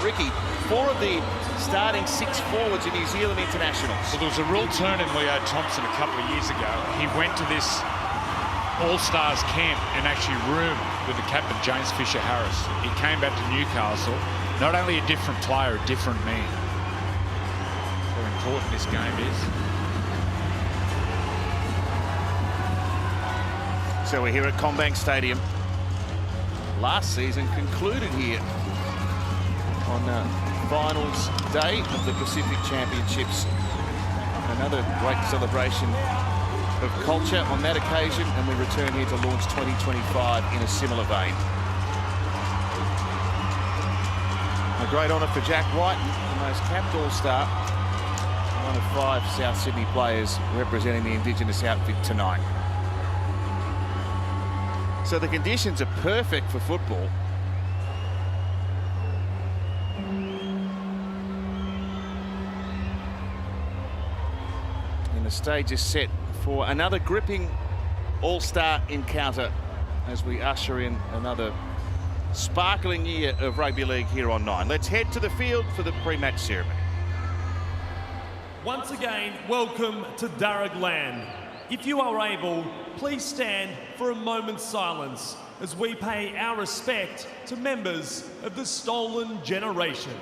Ricky, 4 of the starting 6 forwards in New Zealand internationals. Well, there was a rule turn in Leo Thompson a couple of years ago. He went to this All-Stars camp and actually roomed with the captain, James Fisher-Harris. He came back to Newcastle, not only a different player, a different man. How important this game is. So we're here at CommBank Stadium. Last season concluded here on finals day of the Pacific Championships. Another great celebration of culture on that occasion, and we return here to launch 2025 in a similar vein. A great honour for Jack White, the most capped All-Star, one of 5 South Sydney players representing the Indigenous outfit tonight. So the conditions are perfect for football. And the stage is set for another gripping All-Star encounter as we usher in another sparkling year of rugby league here on 9. Let's head to the field for the pre-match ceremony. Once again, welcome to Darug Land. If you are able, please stand for a moment's silence as we pay our respect to members of the stolen generation.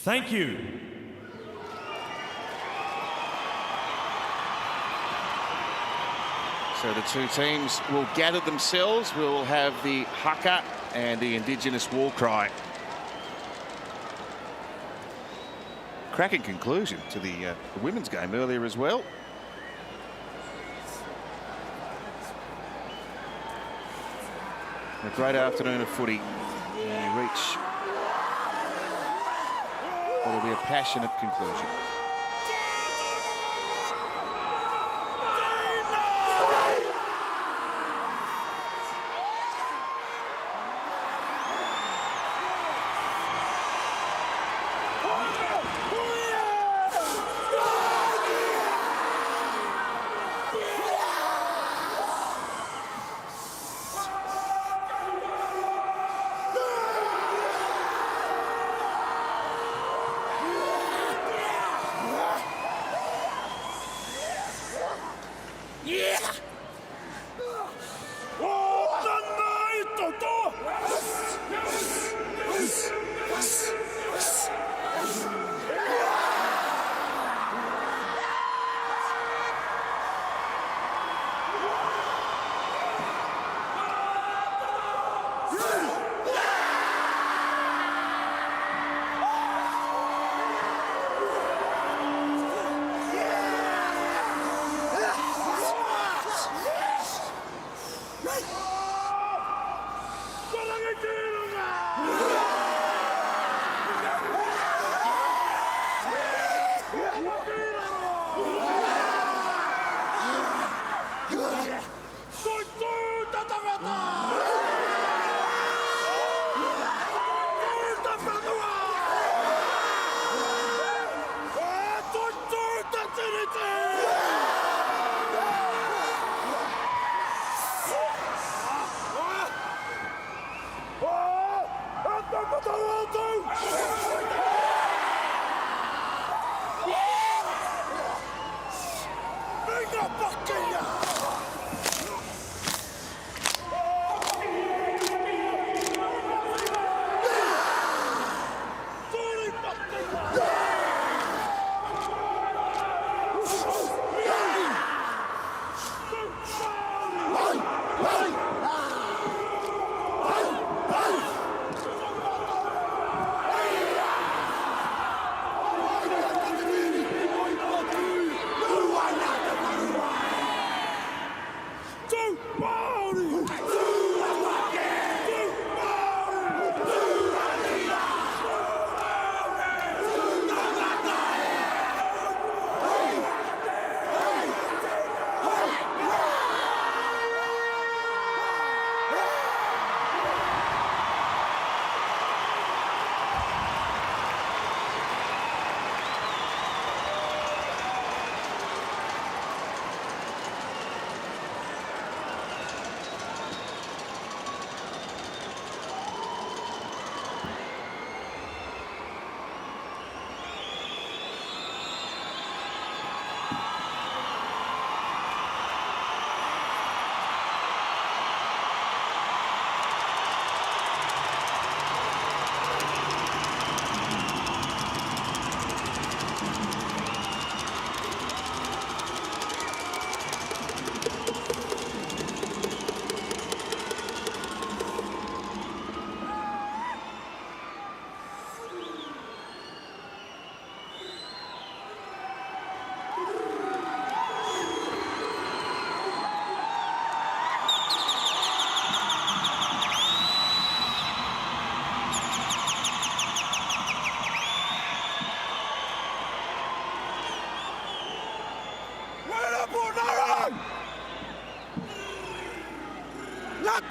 Thank you. So the 2 teams will gather themselves. We'll have the haka and the Indigenous war cry. Cracking conclusion to the women's game earlier as well. A great afternoon of footy. And you reach what will be a passionate conclusion.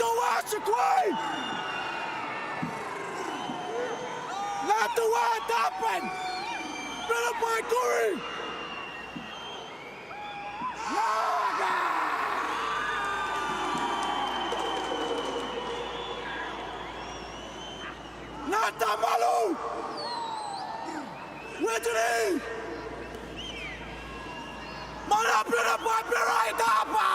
the watch queen! Let the world happen! Bring up my Corey! Nata malu! Wetri! Mana pera papera itapa!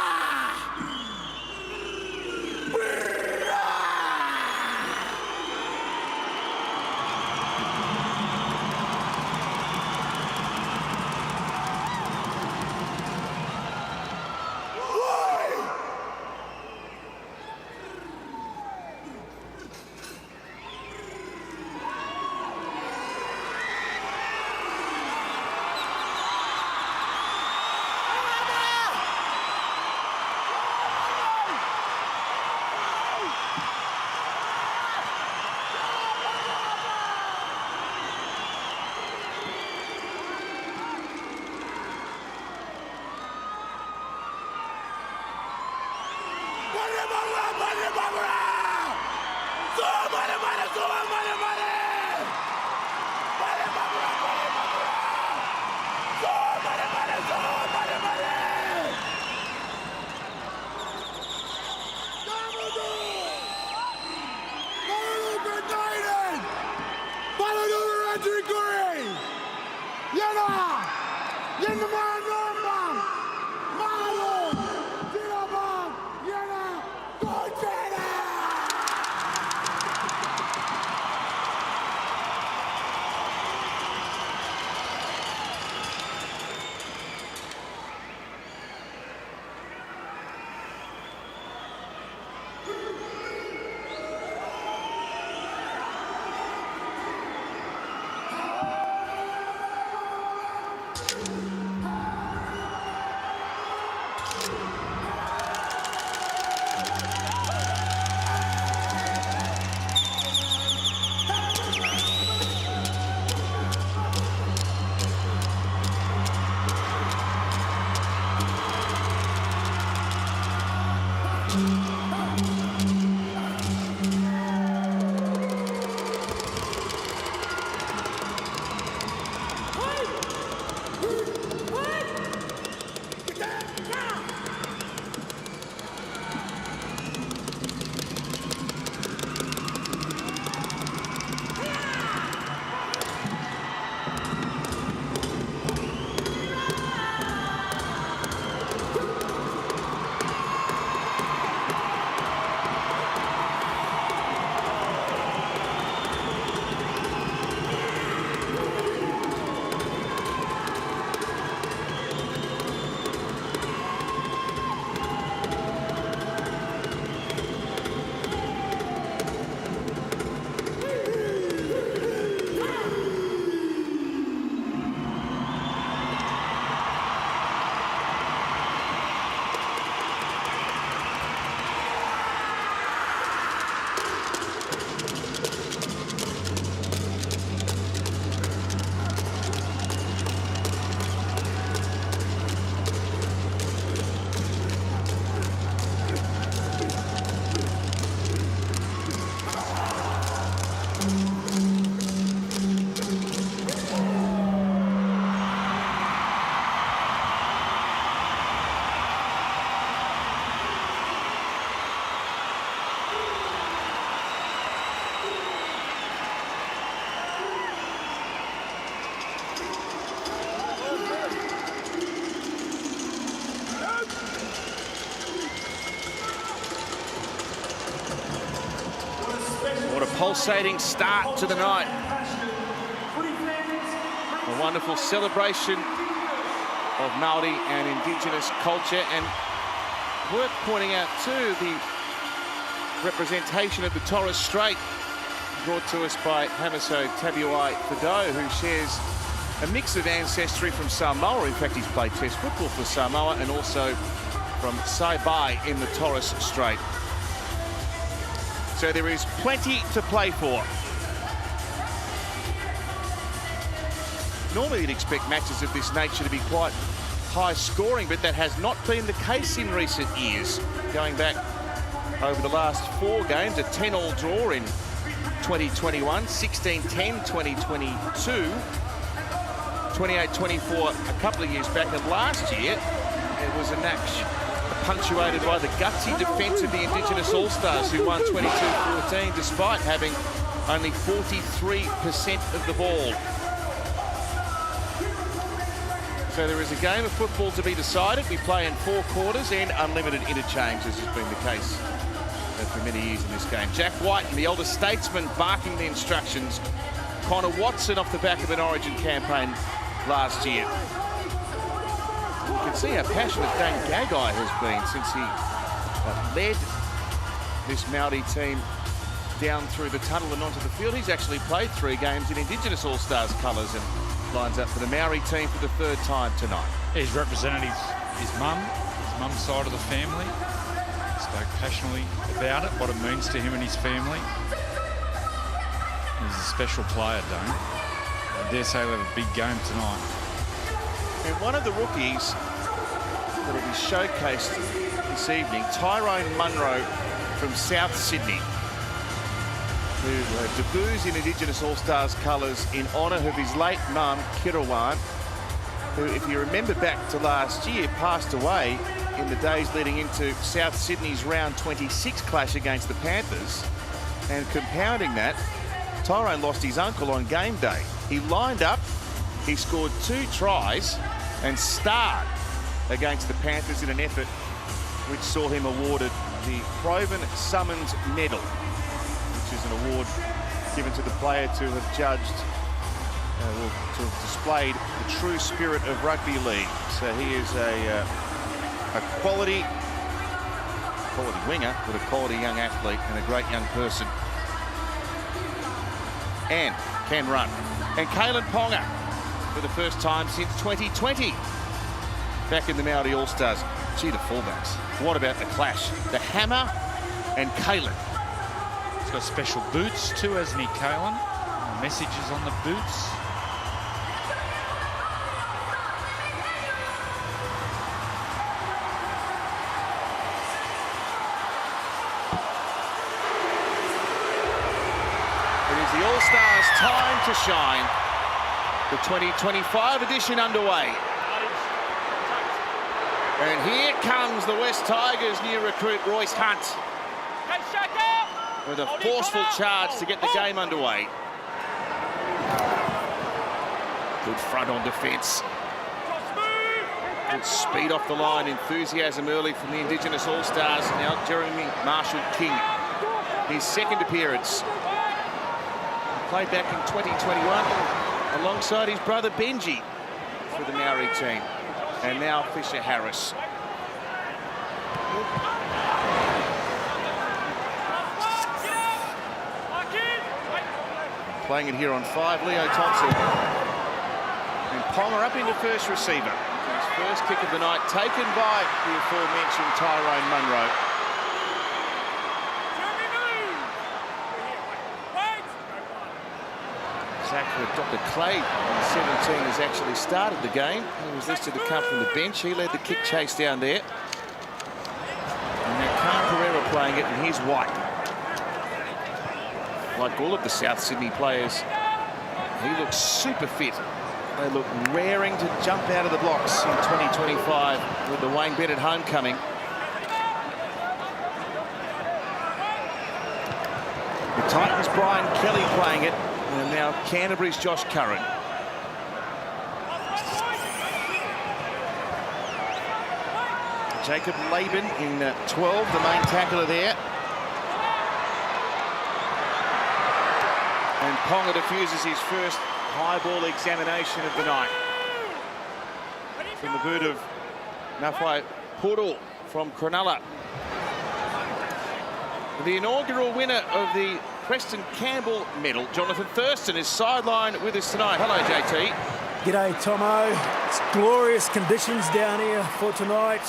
Pulsating start to the night. A wonderful celebration of Maori and Indigenous culture, and worth pointing out too the representation of the Torres Strait brought to us by Hamiso Tabuai Fado, who shares a mix of ancestry from Samoa. In fact, he's played Test football for Samoa, and also from Saibai in the Torres Strait. So there is plenty to play for. Normally you'd expect matches of this nature to be quite high scoring, but that has not been the case in recent years. Going back over the last 4 games, a 10-all draw in 2021, 16-10, 2022, 28-24 a couple of years back, and last year it was a match punctuated by the gutsy defence of the Indigenous All-Stars, who won 22-14 despite having only 43% of the ball. So there is a game of football to be decided. We play in 4 quarters and unlimited interchange, as has been the case for many years in this game. Jack White and the elder statesman barking the instructions. Connor Watson off the back of an Origin campaign last year. You can see how passionate Dane Gagai has been since he led this Maori team down through the tunnel and onto the field. He's actually played 3 games in Indigenous All-Stars colours and lines up for the Maori team for the 3rd time tonight. He's represented his mum's side of the family. Spoke passionately about it, what it means to him and his family. He's a special player, Dane. I dare say he'll have a big game tonight. And one of the rookies that will be showcased this evening, Tyrone Munro from South Sydney, who debuts in Indigenous All-Stars colours in honour of his late mum, Kirawan, who, if you remember back to last year, passed away in the days leading into South Sydney's round 26 clash against the Panthers. And compounding that, Tyrone lost his uncle on game day. He lined up, he scored 2 tries and starred against the Panthers in an effort which saw him awarded the Proven Summons Medal, which is an award given to the player to have judged, or to have displayed the true spirit of rugby league. So he is a quality winger, but a quality young athlete and a great young person. And can run. And Kalen Ponga, for the first time since 2020, back in the Maori All-Stars. Gee, the fullbacks. What about the clash? The Hammer and Kalen. He's got special boots too, hasn't he, Kalen? Messages on the boots. It is the All-Stars' time to shine. The 2025 edition underway. And here comes the West Tigers' new recruit, Royce Hunt, with a forceful charge to get the game underway. Good front on defence. Good speed off the line, enthusiasm early from the Indigenous All-Stars. Now Jeremy Marshall-King, his 2nd appearance. He played back in 2021 alongside his brother Benji for the Maori team. And now Fisher Harris. Playing it here on 5, Leo Thompson. And Ponga up into first receiver. His first kick of the night taken by the aforementioned Tyrone Munro. Dr. Clay, 17, has actually started the game. He was listed to come from the bench. He led the kick chase down there. And now Khan Pereira playing it, and here's White. Like all of the South Sydney players, he looks super fit. They look raring to jump out of the blocks in 2025 with the Wayne Bennett homecoming. The Titans' Brian Kelly playing it. And now Canterbury's Josh Curran. Jacob Laban in 12, the main tackler there. And Ponga diffuses his first high ball examination of the night. From the boot of Nafai Puro from Cronulla. The inaugural winner of the Preston Campbell medal, Jonathan Thurston, is sidelined with us tonight. Hello, JT. G'day, Tomo. It's glorious conditions down here for tonight.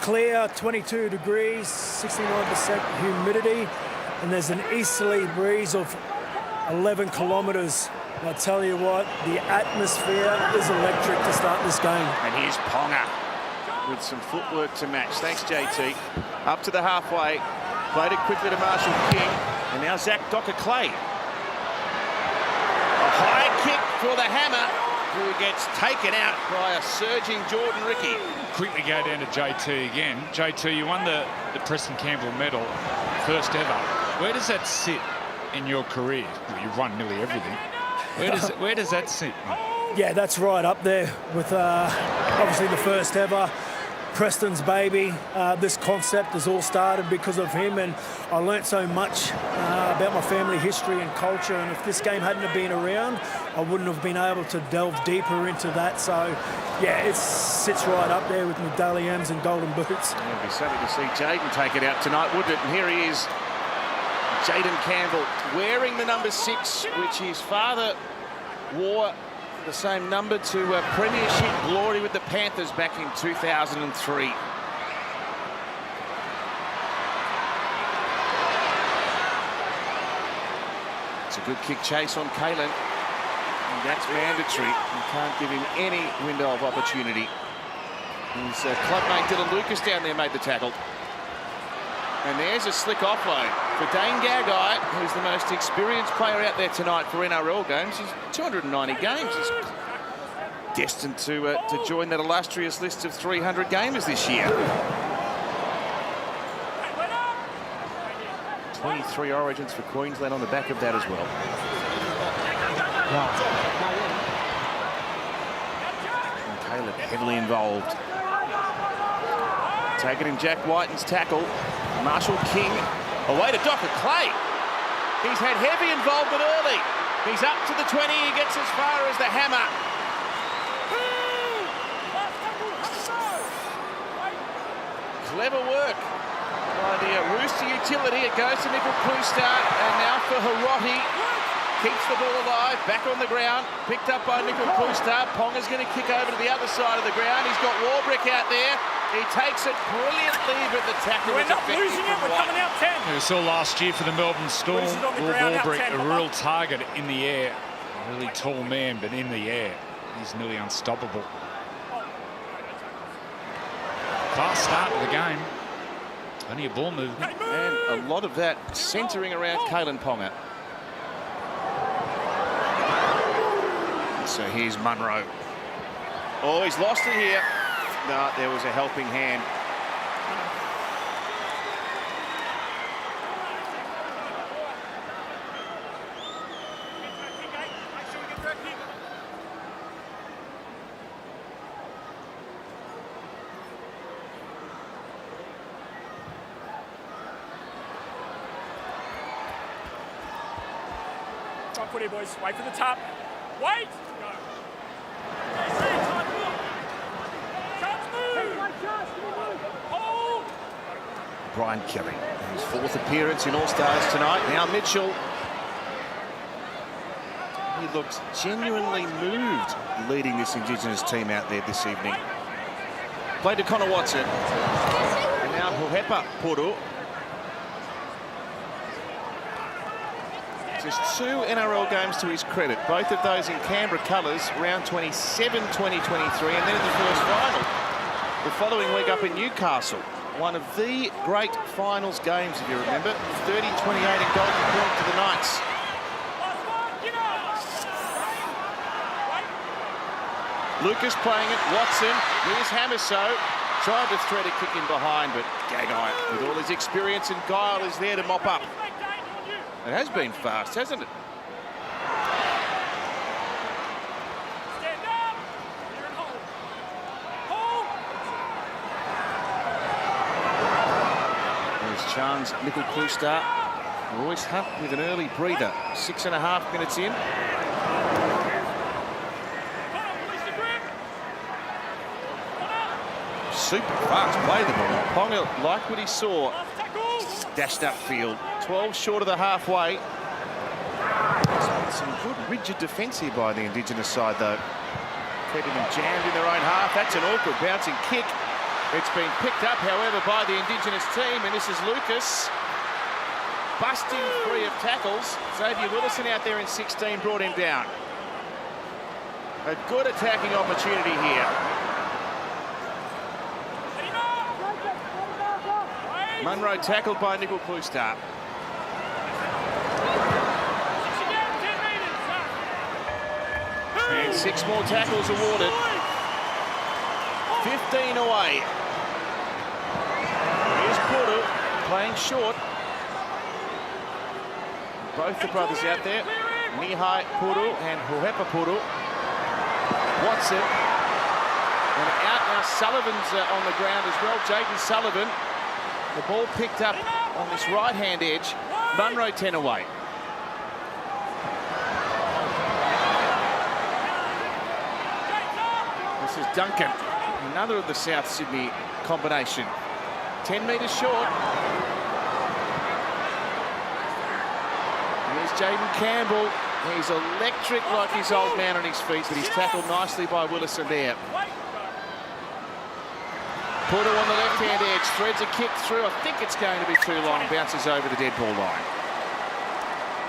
Clear, 22 degrees, 69% humidity, and there's an easterly breeze of 11 kilometres. And I tell you what, the atmosphere is electric to start this game. And here's Ponga with some footwork to match. Thanks, JT. Up to the halfway. Played it quickly to Marshall King, and now Zach Docker-Clay. A high kick for the Hammer, who gets taken out by a surging Jordan Ricky. Quickly go down to JT again. JT, you won the Preston Campbell medal, first ever. Where does that sit in your career? Well, you've won nearly everything. Where does that sit? Yeah, that's right up there with obviously the first ever. Preston's baby. This concept has all started because of him, and I learnt so much about my family history and culture, and if this game hadn't have been around, I wouldn't have been able to delve deeper into that. So yeah, it sits right up there with medallions and golden boots. Yeah, it'd be something to see Jaden take it out tonight, wouldn't it? And here he is, Jaden Campbell, wearing the number 6, which his father wore the same number to premiership glory with the Panthers back in 2003. It's a good kick chase on Kalen, and that's mandatory. You can't give him any window of opportunity. His clubmate Dylan Lucas down there made the tackle. And there's a slick offload for Dane Gagai, who's the most experienced player out there tonight for NRL games. He's 290 games. He's destined to join that illustrious list of 300 gamers this year. 23 origins for Queensland on the back of that as well. And Caleb heavily involved. Taking in Jack Whiten's tackle. Marshall King away to Docker-Clay. He's had heavy involvement early. He's up to the 20. He gets as far as the Hammer. Clever work by the Rooster utility. It goes to Nickel Klustad, and now for Hiroti. Keeps the ball alive, back on the ground, picked up by Nickel Klustad. Ponga's going to kick over to the other side of the ground. He's got Warbrick out there. He takes it brilliantly, but the tackle is effective. Losing it, we're coming out 10. We saw last year for the Melbourne Storm, Warbrick, a real target in the air. A really tall man, but in the air, he's nearly unstoppable. Fast start to the game. Only a ball movement. And a lot of that centering around Kalen Ponga. So here's Munro. Oh, he's lost it here. No, there was a helping hand. Top footy, boys. Wait for the tap. Wait! Go. Brian Kelly, his 4th appearance in All-Stars tonight. Now Mitchell. He looks genuinely moved leading this Indigenous team out there this evening. Played to Connor Watson. And now Huhepa Puru. Just 2 NRL games to his credit. Both of those in Canberra colours, round 27, 2023, and then in the first final the following week up in Newcastle. One of the great finals games, if you remember. 30-28 in Golden Point to the Knights. Lucas playing it, Watson, here's Hamiso. Tried to thread a kick in behind, but Gagai, with all his experience and guile, is there to mop up. It has been fast, hasn't it? Stand up! You're in hold. Hold! There's Chance, Nickel Klustad. Royce Hunt with an early breather. 6.5 minutes in. Super fast play the ball. Ponga liked what he saw. Dashed upfield. 12 short of the halfway. Some good rigid defence here by the Indigenous side, though. Keeping them jammed in their own half. That's an awkward bouncing kick. It's been picked up, however, by the Indigenous team, and this is Lucas. Busting free of tackles. Xavier Willison out there in 16 brought him down. A good attacking opportunity here. Munro tackled by Nickel Cloustar. And 6 more tackles awarded. 15 away. Here's Puru playing short. Both the brothers out there, Mihai Puru and Huepa Puru. Watson. And out now, Sullivan's on the ground as well. Jaden Sullivan. The ball picked up on this right-hand edge. Munro 10 away. This is Duncan, another of the South Sydney combination. 10 metres short. Here's Jaden Campbell. He's electric like his old man on his feet, but he's tackled nicely by Willison there. Puru on the left-hand edge, threads a kick through. I think it's going to be too long, bounces over the dead ball line.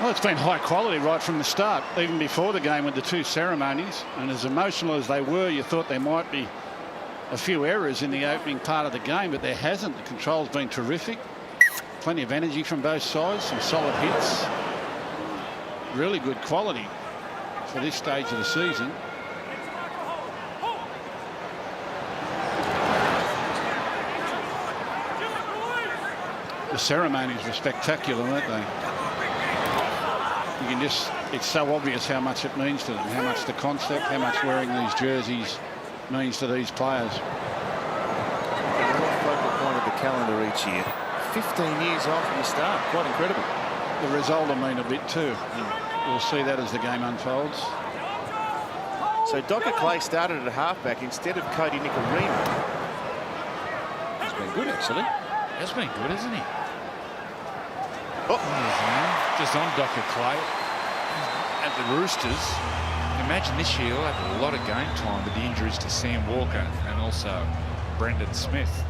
Well, it's been high quality right from the start, even before the game with the 2 ceremonies. And as emotional as they were, you thought there might be a few errors in the opening part of the game, but there hasn't. The control's been terrific. Plenty of energy from both sides, some solid hits. Really good quality for this stage of the season. The ceremonies were spectacular, weren't they? You can just, it's so obvious how much it means to them, how much the concept, how much wearing these jerseys means to these players. The focal point of the calendar each year. 15 years on from the start, quite incredible. The result will mean a bit too. We'll see that as the game unfolds. So Dr. Clay started at halfback instead of Cody Nikorima. He's been good, actually. That's been good, hasn't he? Oh. Just on Dr. Clay at the Roosters. Imagine this year he'll have a lot of game time with the injuries to Sam Walker and also Brendan Smith.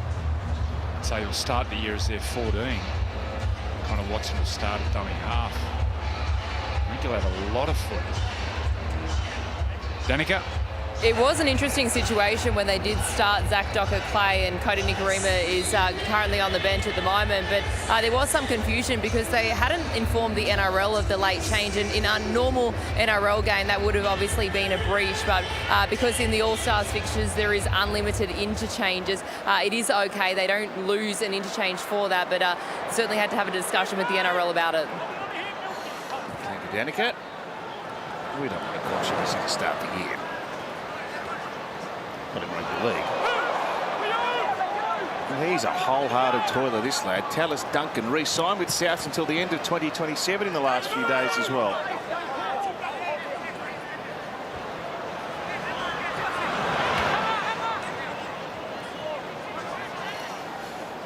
So he'll start the year as their 14. Kind of watch him start at dummy half. I think he'll have a lot of footy. Danica? It was an interesting situation when they did start Zach Docker-Clay, and Cody Nikorima is currently on the bench at the moment, but there was some confusion because they hadn't informed the NRL of the late change, and in a normal NRL game that would have obviously been a breach, but because in the All-Stars fixtures there is unlimited interchanges, it is okay. They don't lose an interchange for that, but certainly had to have a discussion with the NRL about it. Thank you, Danica. We don't want to caution this to start the year. Not in rugby league. Well, he's a wholehearted toiler, this lad. Tallis Duncan re-signed with Souths until the end of 2027 in the last few days as well.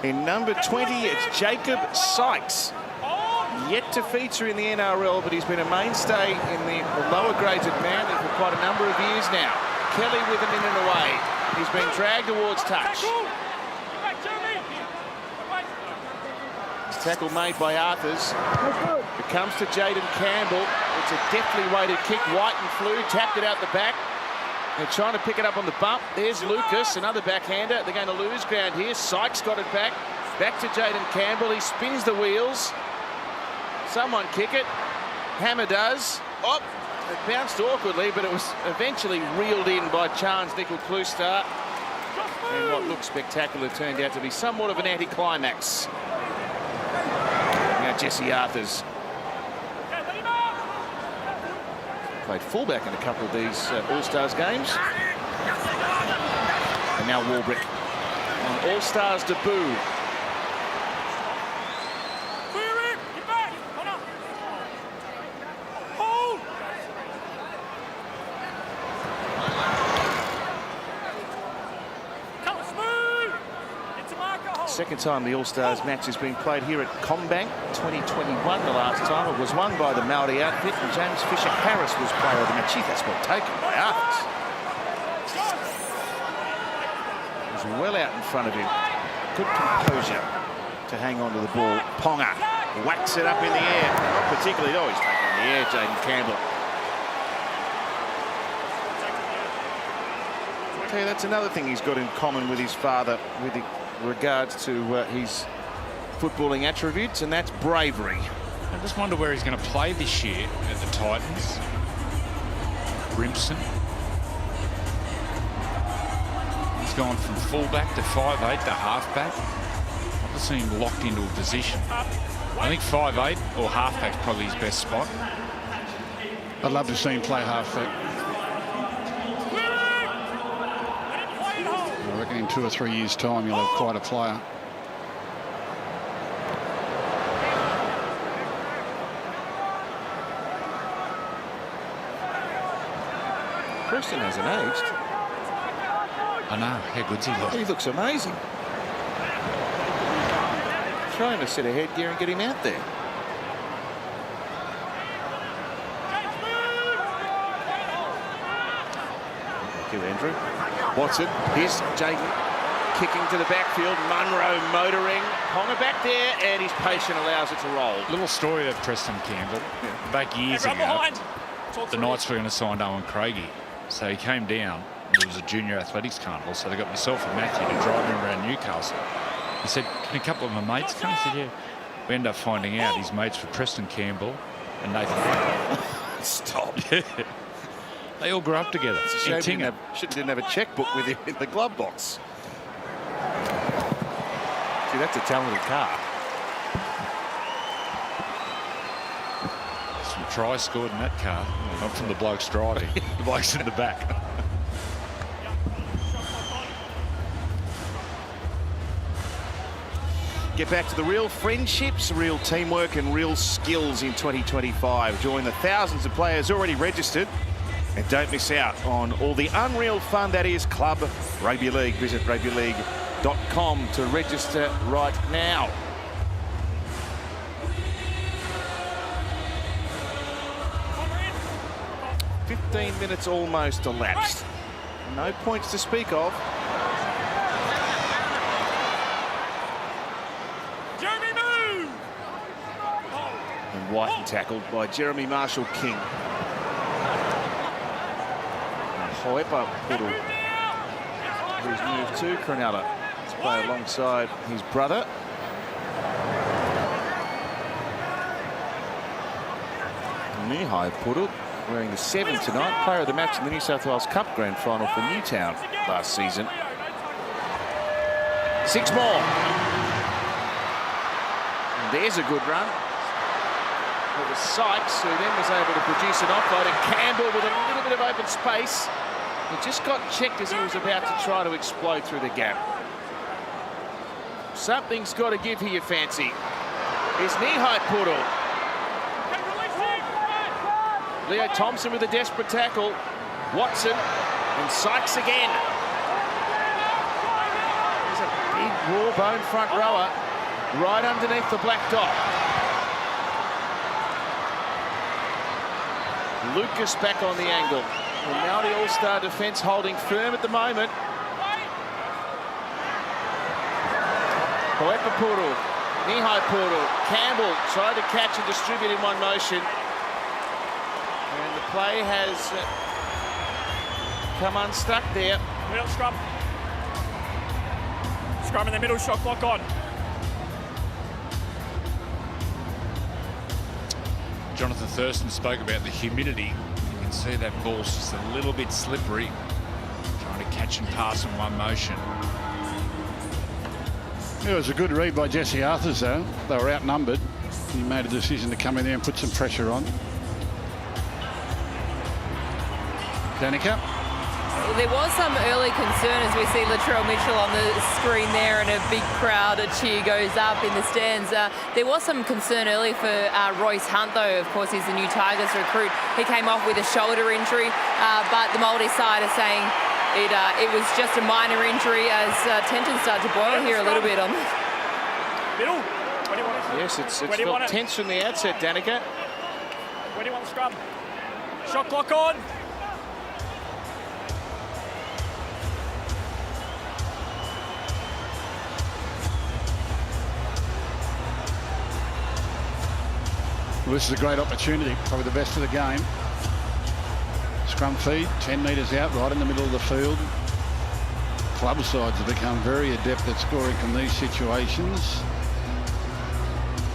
In number 20, it's Jacob Sykes. Yet to feature in the NRL, but he's been a mainstay in the lower grades at Manly for quite a number of years now. Kelly with him in and away. He's been dragged towards touch. This tackle made by Arthurs. It comes to Jaden Campbell. It's a deftly weighted kick. White and Flew tapped it out the back. They're trying to pick it up on the bump. There's Lucas, another backhander. They're going to lose ground here. Sykes got it back. Back to Jaden Campbell. He spins the wheels. Someone kick it. Hammer does. Oh, it bounced awkwardly, but it was eventually reeled in by Chance Nickel Cloustar. And what looked spectacular turned out to be somewhat of an anticlimax. Now Jesse Arthurs. Played fullback in a couple of these All-Stars games. And now Warbrick on All-Stars debut. Second time the All-Stars match has been played here at Combank, 2021 the last time. It was won by the Maori outfit, and James Fisher-Harris was player of the match. Gee, that's well taken by Arthurs. He was well out in front of him. Good composure to hang on to the ball. Ponga whacks it up in the air. Not particularly, he's taken in the air, Jaden Campbell. Okay, that's another thing he's got in common with his father with regards to his footballing attributes, and that's bravery. I just wonder where he's going to play this year at the Titans. Brimson. He's gone from fullback to 5'8" to halfback. I've not seen him locked into a position. I think 5'8" or halfback's probably his best spot. I'd love to see him play halfback. I reckon in 2 or 3 years' time you'll have quite a player. Preston hasn't aged. I know, how good's he look? He looks amazing. Try him a set of headgear and get him out there. Thank you, Andrew. Watson, here's Jaden kicking to the backfield. Munro motoring. Ponga back there, and his patient allows it to roll. Little story of Preston Campbell. Back years ago, the Knights were going to sign Owen Craigie. So he came down. There was a junior athletics carnival, so they got myself and Matthew to drive him around Newcastle. He said, can a couple of my mates come? I said, yeah. We ended up finding out his mates were Preston Campbell and Nathan. Stop. They all grew up together. Shame didn't have a checkbook with him in the glove box. See, that's a talented car. Some tries scored in that car. Not from the blokes driving. The blokes in the back. Get back to the real friendships, real teamwork and real skills in 2025. Join the thousands of players already registered. And don't miss out on all the unreal fun that is Club Rugby League. Visit rugbyleague.com to register right now. "15 minutes almost elapsed. No points to speak of. Jeremy, move! And Whiten tackled by Jeremy Marshall-King. However, Poodle, who's moved to Cronulla to play alongside his brother. Mihai Poodle wearing the 7 tonight, player of the match in the New South Wales Cup Grand Final for Newtown last season. 6 more. And there's a good run. It was Sykes who then was able to produce an offload, and Campbell with a little bit of open space. He just got checked as he was about to try to explode through the gap. Something's got to give here, you fancy. Here's Mihai Poodle. Leo Thompson with a desperate tackle. Watson and Sykes again. There's a big raw bone front rower right underneath the black dot. Lucas back on the angle. The Maori All-Star defence holding firm at the moment. Hoepa Poodle, Mihai Poodle, Campbell tried to catch and distribute in one motion. And the play has come unstuck there. Middle scrum. Scrum in the middle, shot clock on. Jonathan Thurston spoke about the humidity. You can see that ball's just a little bit slippery. Trying to catch and pass in one motion. It was a good read by Jesse Arthurs, though. They were outnumbered. He made a decision to come in there and put some pressure on. Danica. There was some early concern as we see Latrell Mitchell on the screen there, and a big crowd, a cheer goes up in the stands. There was some concern early for Royce Hunt, though. Of course, he's the new Tigers recruit. He came off with a shoulder injury, but the Māori side are saying it was just a minor injury, as tensions start to boil here a little bit on. Middle. Where do you want it? Yes, it's felt tense from the outset, Danica. Where do you want the scrum? Shot clock on. Well, this is a great opportunity, probably the best of the game. Scrum feed, 10 metres out, right in the middle of the field. Club sides have become very adept at scoring from these situations.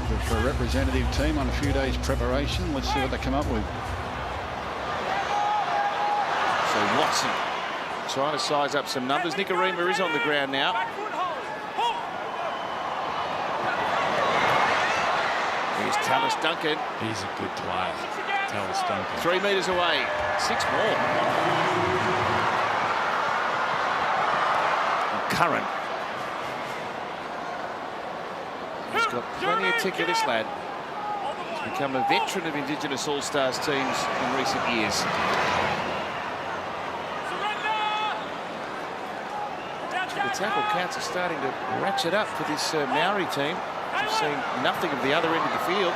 But for a representative team on a few days preparation, let's see what they come up with. So Watson trying to size up some numbers. Nikorima is on the ground now. Here's Tallis Duncan. He's a good player, Tallis Duncan. 3 metres away. 6 more. And Curran. He's got plenty of tick of this lad. He's become a veteran of Indigenous All-Stars teams in recent years. The tackle counts are starting to ratchet up for this Maori team. We've seen nothing of the other end of the field.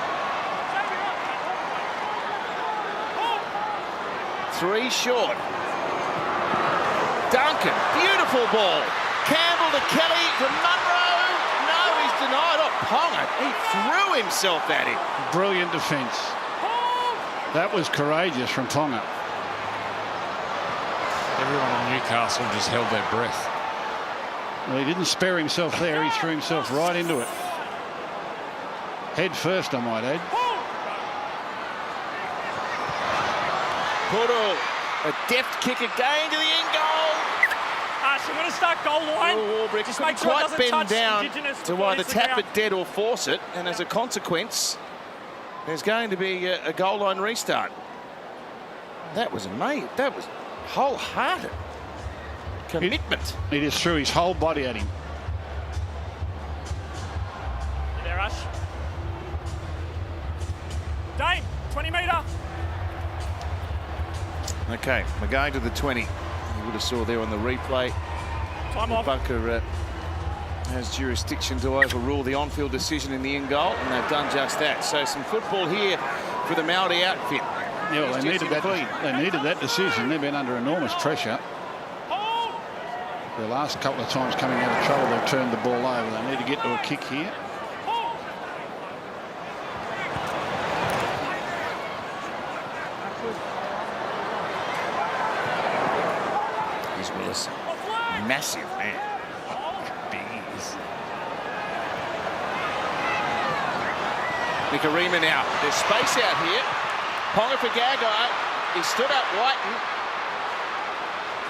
3 short. Duncan, beautiful ball. Campbell to Kelly to Munro. No, he's denied. Oh, Ponga, he threw himself at him. Brilliant defence. That was courageous from Ponga. Everyone in Newcastle just held their breath. Well, he didn't spare himself there. He threw himself right into it. Head first, I might add. Puru, a deft kick again to the end goal. So we're going to start goal line. Warbrick Just couldn't make sure it quite doesn't bend touch down Indigenous to before it either hits the tap ground. it dead or force it, and as a consequence, there's going to be a goal line restart. That was amazing. That was wholehearted commitment. He just threw his whole body at him. You there, Ash? Dane, 20 metre. Okay, we're going to the 20. You would have saw there on the replay. Time The off. bunker has jurisdiction to overrule the on-field decision in the end goal, and they've done just that. So some football here for the Maori outfit. Yeah, well, they needed that decision. They've been under enormous pressure. The last couple of times coming out of trouble, they've turned the ball over. They need to get to a kick here. Here's Willis. Massive man. Big he is. Nikorima now. There's space out here. Ponga for Gagai. He stood up Whiten.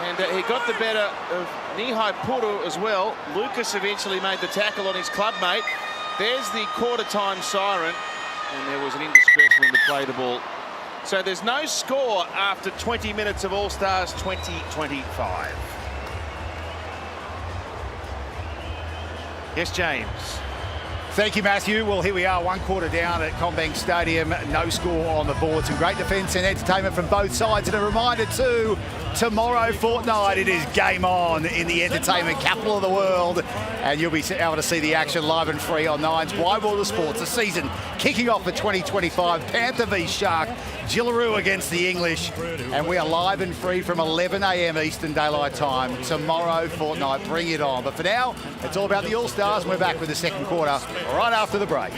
And he got the better of Nihai Puru as well. Lucas eventually made the tackle on his clubmate. There's the quarter-time siren. And there was an indiscretion in the play the ball. So there's no score after 20 minutes of All-Stars 2025. Yes, James. Thank you, Matthew. Well, here we are, 1 quarter down at CommBank Stadium. No score on the board. Some great defence and entertainment from both sides. And a reminder too, tomorrow fortnight, it is game on in the entertainment capital of the world. And you'll be able to see the action live and free on Nine's Wide World of Sports. The season kicking off for 2025. Panther v Shark. Jillaroo against the English. And we are live and free from 11 a.m. Eastern Daylight Time. Tomorrow fortnight, bring it on. But for now, it's all about the All-Stars. And we're back with the second quarter right after the break.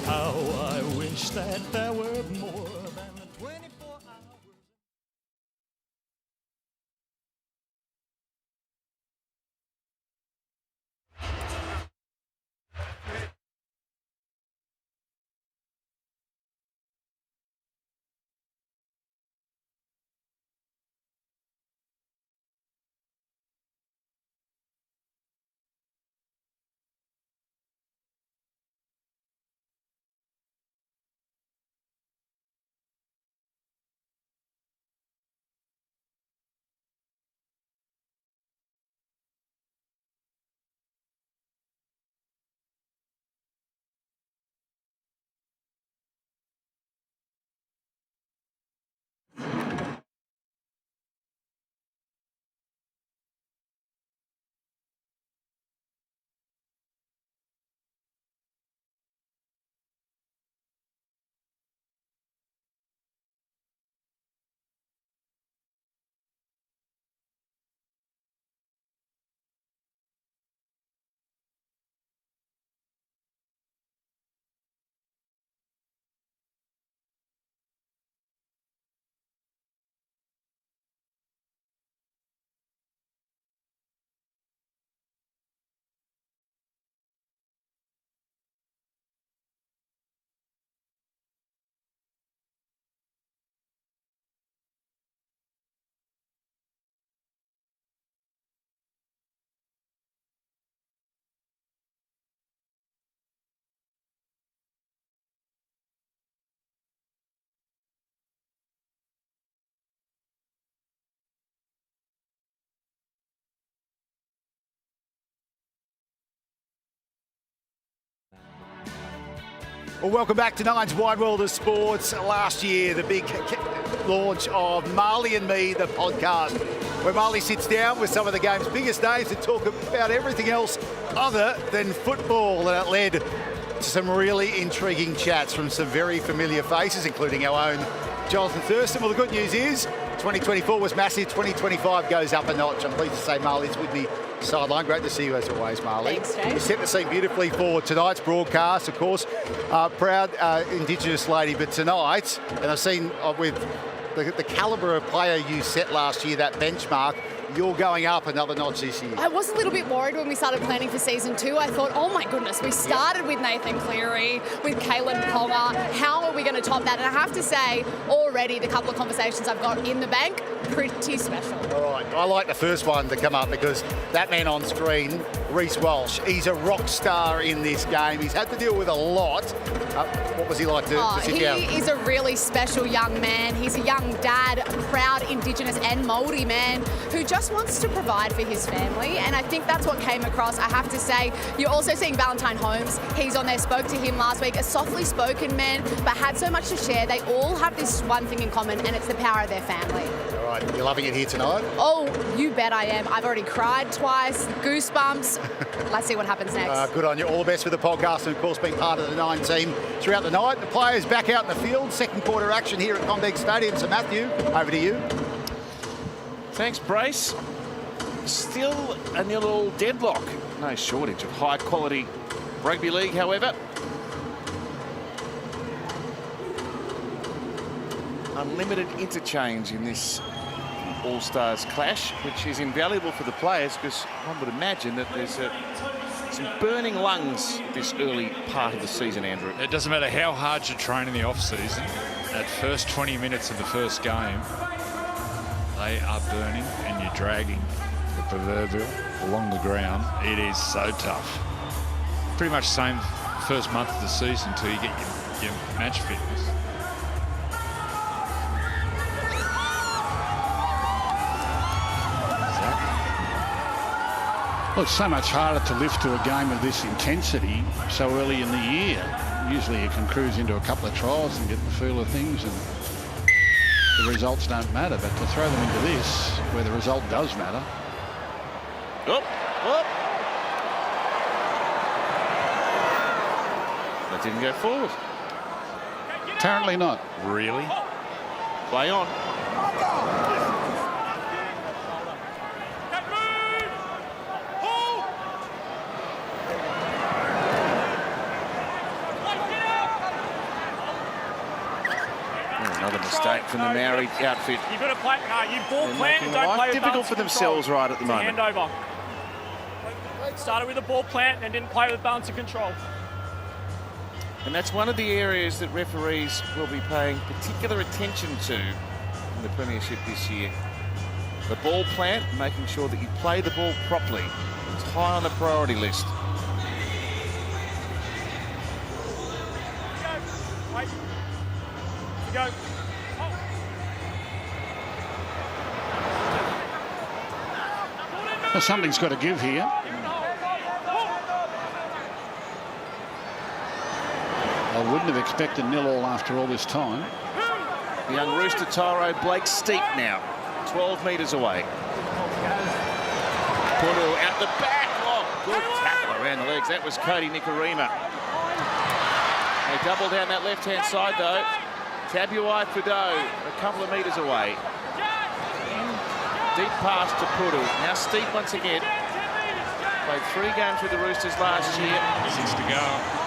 How I wish that there were more. Well, welcome back to Nine's Wide World of Sports. Last year, the big launch of Marley and Me, the podcast, where Marley sits down with some of the game's biggest names to talk about everything else other than football. And it led to some really intriguing chats from some very familiar faces, including our own Jonathan Thurston. Well, the good news is 2024 was massive. 2025 goes up a notch. I'm pleased to say Marley's with me sideline. Great to see you as always, Marley. Thanks, Jay. You set the scene beautifully for tonight's broadcast. Of course, proud Indigenous lady, but tonight, and I've seen with the calibre of player you set last year, that benchmark, you're going up another notch this year. I was a little bit worried when we started planning for season 2. I thought, oh my goodness, we started with Nathan Cleary, with Kalen Ponga. How are we going to top that? And I have to say, already the couple of conversations I've got in the bank, pretty special. All right, I like the first one to come up because that man on screen, Reece Walsh, he's a rock star in this game. He's had to deal with a lot. What was he like to sit down? He is a really special young man. He's a young dad, a proud Indigenous and Maori man who just wants to provide for his family, and I think that's what came across. I have to say, you're also seeing Valentine Holmes. He's on there, spoke to him last week, a softly spoken man, but had so much to share. They all have this one thing in common, and it's the power of their family. All right, you're loving it here tonight? Oh, you bet I am. I've already cried twice, goosebumps. Let's see what happens next. Good on you. All the best for the podcast, and of course being part of the Nine team throughout the night. The players back out in the field, second quarter action here at CommBank Stadium. So Matthew, over to you. Thanks, Brace. Still a nil-all deadlock. No shortage of high-quality rugby league, however. Unlimited interchange in this All-Stars clash, which is invaluable for the players because one would imagine that there's some burning lungs this early part of the season, Andrew. It doesn't matter how hard you train in the off-season. That first 20 minutes of the first game, they are burning and you're dragging the proverbial along the ground. It is so tough. Pretty much same first month of the season until you get your match fitness. Well, it's so much harder to lift to a game of this intensity so early in the year. Usually you can cruise into a couple of trials and get the feel of things and the results don't matter, but to throw them into this, where the result does matter. Oh, oh. That didn't go forward. Apparently not. Really? Play on. Another mistake from the Maori outfit. You've got to play. You ball They're plant making and don't life play with difficult balance for and themselves control. right at the It's a moment. handover. Started with a ball plant and didn't play with balance and control. And that's one of the areas that referees will be paying particular attention to in the Premiership this year. The ball plant, making sure that you play the ball properly. It's high on the priority list. Wait. Go. Well, something's got to give here. I wouldn't have expected nil-all after all this time. The young Rooster Tyro, Blake Steep now, 12 metres away. Puru out the back. Oh, good tackle around the legs. That was Cody Nikorima. They double down that left-hand side, though. Tabuai Fudo, a couple of metres away. Deep pass to Puru. Now Steep once again. Played 3 games with the Roosters last year. 6 to go.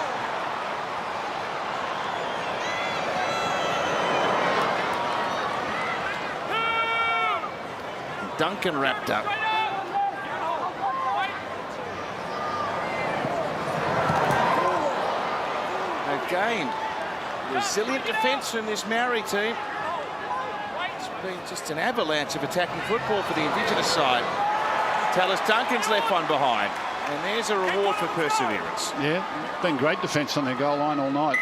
Duncan wrapped up. Again, resilient defence from this Maori team. It's been just an avalanche of attacking football for the Indigenous side. Tallis Duncan's left one behind. And there's a reward for perseverance. Yeah, been great defence on their goal line all night.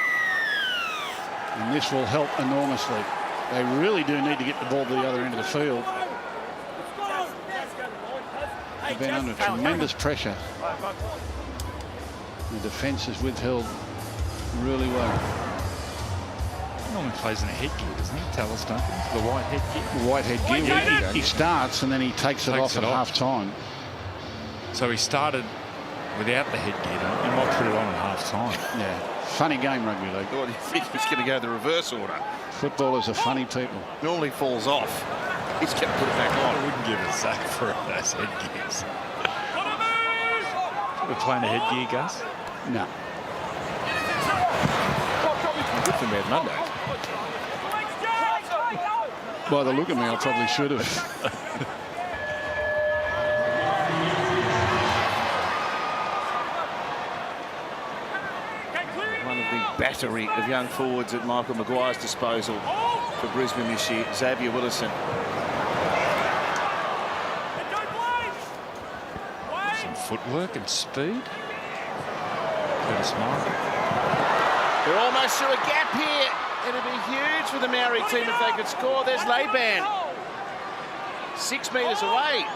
And this will help enormously. They really do need to get the ball to the other end of the field. They've been under tremendous pressure. The defence has withheld really well. He normally plays in a headgear, doesn't he? Tell us, Duncan. The white headgear. The white headgear. He starts and then he takes it off at half time. So he started without the headgear. He might put it on at half time. Yeah. Funny game, rugby league. What do you think he's going to go the reverse order? Footballers are funny people. Normally falls off. He's going to put it back on. I wouldn't give it a sack for those headgears. We're playing a headgear, Gus? No. Good for Mad Monday. By the look of me, I probably should have. One of the battery of young forwards at Michael Maguire's disposal for Brisbane this year, Xavier Willison. Some footwork and speed. Curtis Martin. They're almost through a gap here. It'll be huge for the Maori team if they could score. There's Laban. 6 metres away.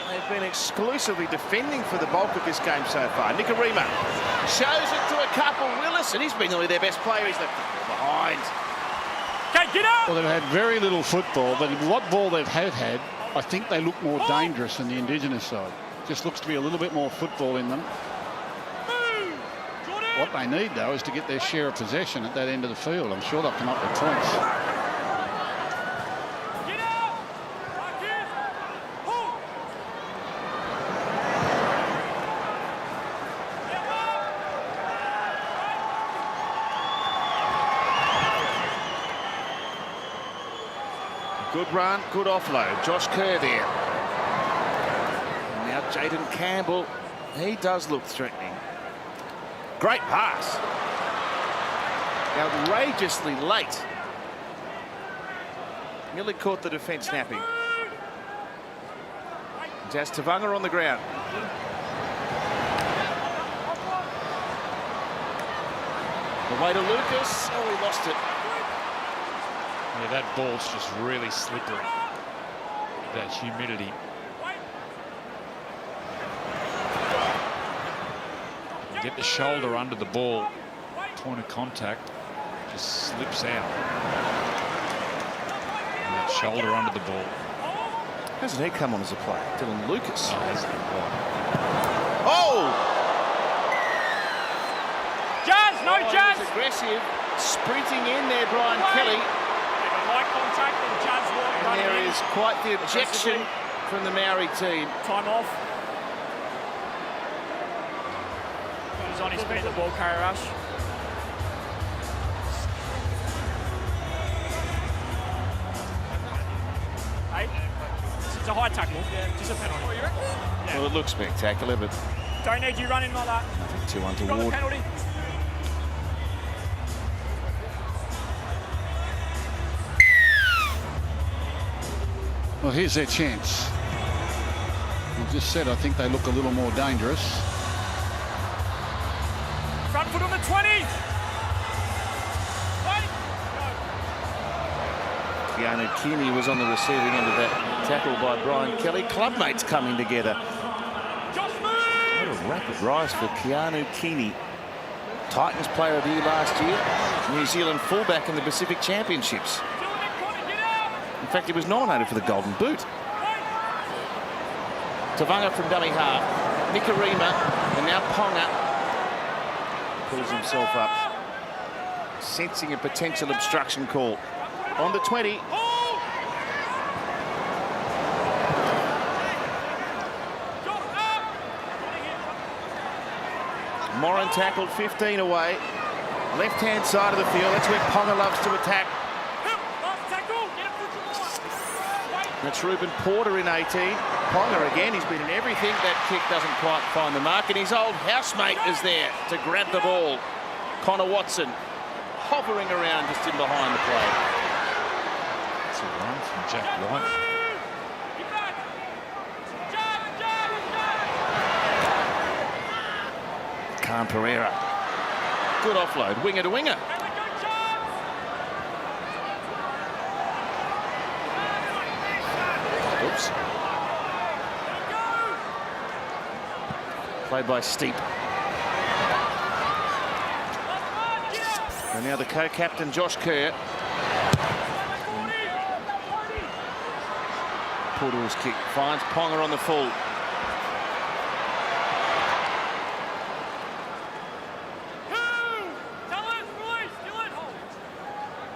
They've been exclusively defending for the bulk of this game so far. Nikarima shows it to a couple. Willison, he's been nearly their best player. He's left behind. Okay, get up! Well, they've had very little football, but what ball they've had, I think they look more dangerous than the Indigenous side. Just looks to be a little bit more football in them. What they need, though, is to get their share of possession at that end of the field. I'm sure they'll come up with points. Good run, good offload. Josh Kerr there. And now Jaden Campbell. He does look threatening. Great pass. Outrageously late. Nearly caught the defence napping. Jazz Tavanga on the ground. The way to Lucas. Oh, he lost it. Yeah, that ball's just really slippery. That humidity. Get the shoulder under the ball. Point of contact. Just slips out. And that shoulder under the ball. Hasn't he come on as a player? Dylan Lucas. Oh, hasn't he? Oh! Jazz, no Jazz! Aggressive. Sprinting in there, Brian Kelly. Eye contact and Jazz And running there in. is quite the objection from the Maori team. Time off. He's on his feet, the ball carrier rush. Hey, it's a high tackle, just a penalty. Yeah. Well, it looks spectacular, but Don't need you running like that. 2 Got the untoward. penalty. Well, here's their chance. I just said I think they look a little more dangerous. Front foot on the 20. Keanu Kini was on the receiving end of that tackle by Brian Kelly. Clubmates coming together. What a rapid rise for Keanu Kini. Titans Player of the Year last year. New Zealand fullback in the Pacific Championships. In fact, he was nominated for the Golden Boot. Tavanga from dummy half. Nikarima and now Ponga pulls himself up. Sensing a potential obstruction call. On the 20. Moran tackled 15 away. Left-hand side of the field. That's where Ponga loves to attack. That's Ruben Porter in 18. Ponga again, he's been in everything. That kick doesn't quite find the mark. And his old housemate is there to grab the ball. Connor Watson hovering around just in behind the play. It's a run from Jack White. Khan Pereira. Good offload, winger to winger. Oops. Played by Steep. And now the co-captain, Josh Kerr. Purdu's kick finds Ponga on the full.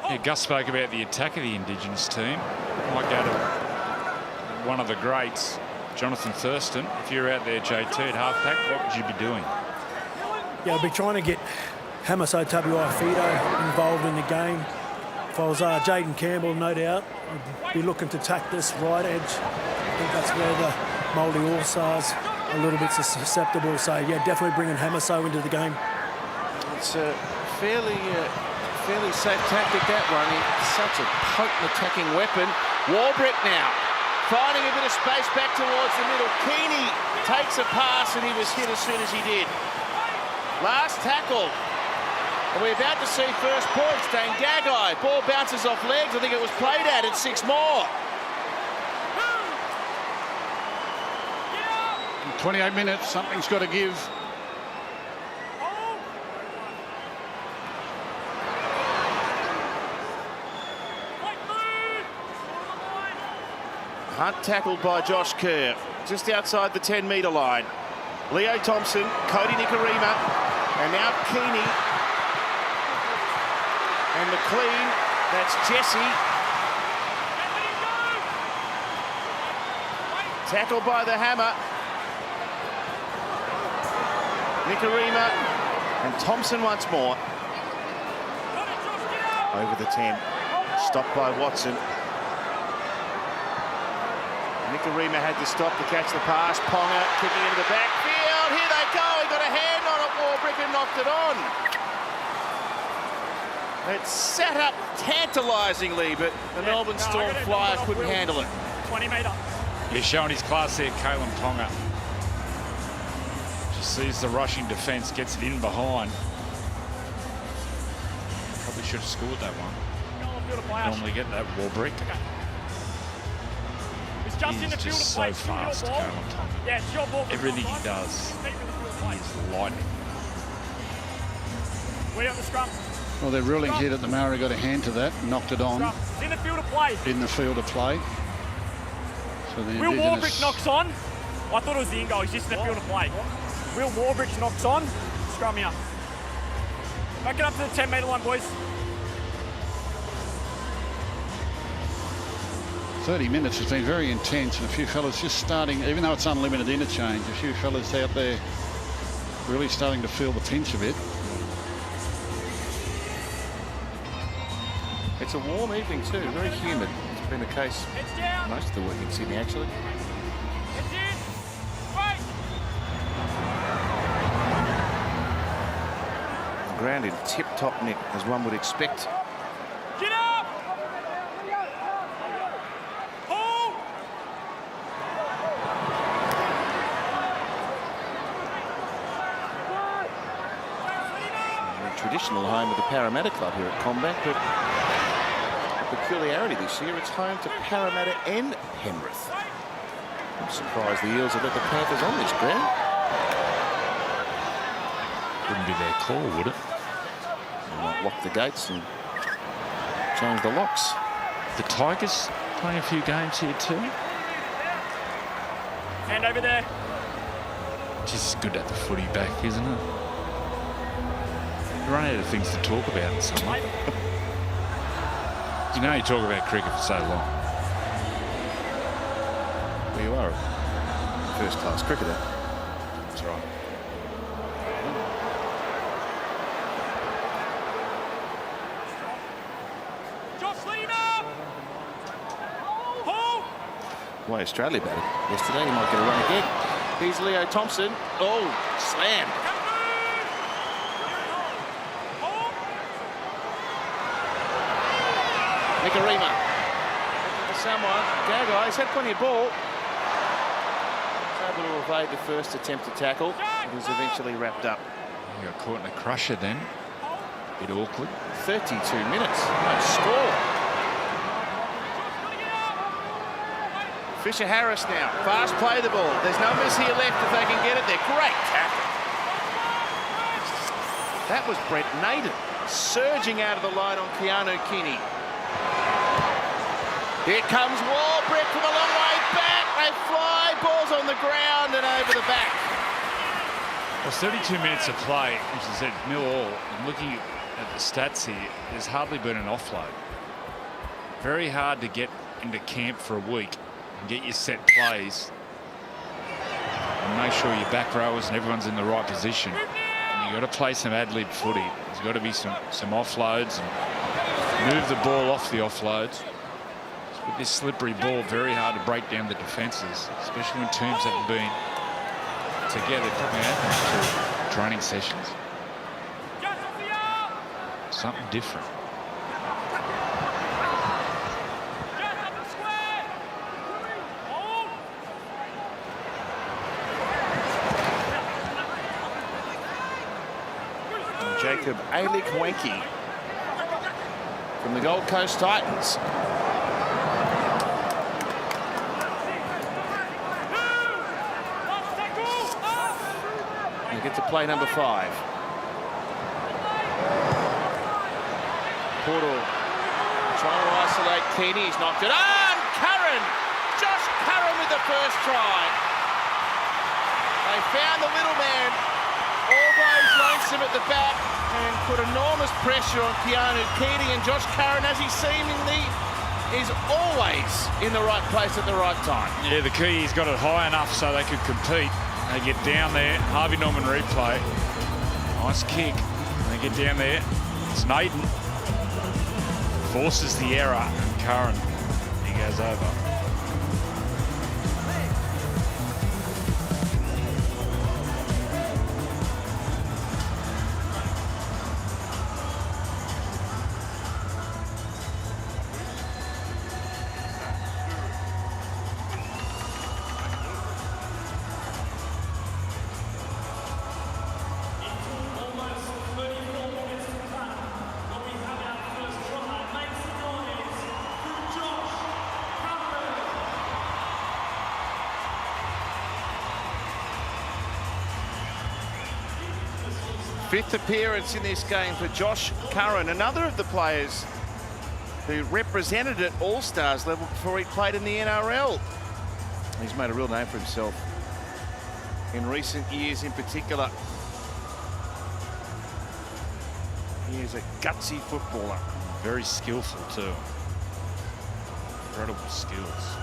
Yeah, Gus spoke about the attack of the Indigenous team. Might go to one of the greats, Jonathan Thurston. If you're out there, JT, at halfback, what would you be doing? Yeah, I'd be trying to get Hamaso Tabuai-Fidow involved in the game. If I was Jaden Campbell, no doubt, I'd be looking to tack this right edge. I think that's where the Maori All-Stars are a little bit susceptible. So, yeah, definitely bringing Hamaso into the game. It's a fairly safe tactic, that one. He's such a potent attacking weapon. Warbrick now finding a bit of space back towards the middle. Keeney takes a pass and he was hit as soon as he did. Last tackle. And we're about to see first points. Dane Gagai. Ball bounces off legs. I think it was played at 6 more. In 28 minutes, something's got to give. Hunt tackled by Josh Kerr, just outside the 10-metre line. Leo Thompson, Cody Nikarima, and now Keeney. And McLean, that's Jesse. Tackled by the hammer. Nikarima and Thompson once more. Over the 10, stopped by Watson. Nikarima had to stop to catch the pass. Ponga kicking into the backfield. Here they go. He got a hand on it. Warbrick and knocked it on. It sat up tantalisingly, but the Melbourne Storm Flyer couldn't handle it. 20 metre. He's showing his class there, Kalen Ponga. Just sees the rushing defence, gets it in behind. Probably should have scored that one. Normally get that, Warbrick. He's just so fast, Kalen Ponga. Yeah, it's your ball. Everything he does, he's lightning. We're on the scrum. Well, they're ruling here that the Maori got a hand to that, knocked it on. It's in the field of play. In the field of play. So the Will Indigenous... Warbrick knocks on. I thought it was the in goal. He's just in the field of play. Will Warbrick knocks on. Scrum here. Back it up to the 10-metre line, boys. 30 minutes has been very intense, and a few fellas just starting, even though it's unlimited interchange, a few fellas out there really starting to feel the pinch a bit. It's a warm evening too, very humid. It's been the case most of the week in Sydney, actually. The ground in tip-top nick, as one would expect. Get up! Hold! The traditional home of the Parramatta Club here at Combank, but peculiarity this year, it's home to Parramatta and Penrith. I'm surprised the Eels have let the Panthers on this ground. Wouldn't be their call, would it? They might lock the gates and change the locks. The Tigers playing a few games here too. Hand over there. Just good at the footy back, isn't it? You run out of things to talk about in summer. You know, you talk about cricket for so long. Well, you are a first-class cricketer. That's right. The way Australia batted yesterday, he might get a run again. Here's Leo Thompson. Oh, slam. Nikarima. Someone. Gagai, he's had plenty of ball. He's able to evade the first attempt to tackle. It was eventually wrapped up. You got caught in a crusher then. Bit awkward. 32 minutes. No score. Fisher Harris now. Fast play the ball. There's numbers here left if they can get it there. Great tackle. That was Brent Naden. surging out of the line on Keanu Kinney. Here comes Warbrick from a long way back. They fly, balls on the ground and over the back. Well, 32 minutes of play, which is at 0-0. And looking at the stats here, there's hardly been an offload. Very hard to get into camp for a week and get your set plays and make sure your back rowers and everyone's in the right position. And you've got to play some ad-lib footy. There's got to be some offloads and move the ball off the offloads. With this slippery ball, very hard to break down the defences, especially when teams haven't been together, probably haven't to training sessions. Something different. Jacob Ailik-Wenke from the Gold Coast Titans. Get to play number 5. Portal trying to isolate Keeney. He's knocked it on. Curran! Josh Curran with the first try. They found the little man. Always lonesome at the back and put enormous pressure on Keanu Keeney, and Josh Curran, as he seemingly is always in the right place at the right time. Yeah, the key, he's got it high enough so they could compete. They get down there, Harvey Norman replay. Nice kick. They get down there. It's Naden. Forces the error. And Curran, he goes over. Fifth appearance in this game for Josh Curran, another of the players who represented at All-Stars level before he played in the NRL. He's made a real name for himself in recent years in particular. He is a gutsy footballer. Very skillful too. Incredible skills.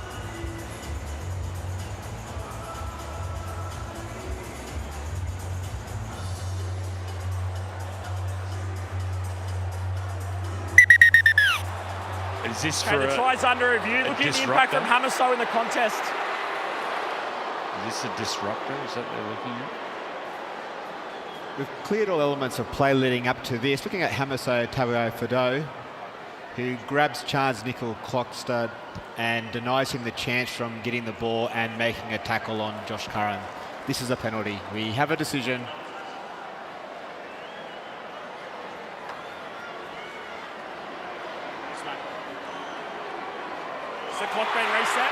Is this for the try's under review. Look at the impact from Hamaso in the contest. Is this a disruptor? Is that what they're looking at? We've cleared all elements of play leading up to this. Looking at Hamaso Tabuai-Fidow, who grabs Charles Nickel Clockstud and denies him the chance from getting the ball and making a tackle on Josh Curran. This is a penalty. We have a decision. Is the clock being reset?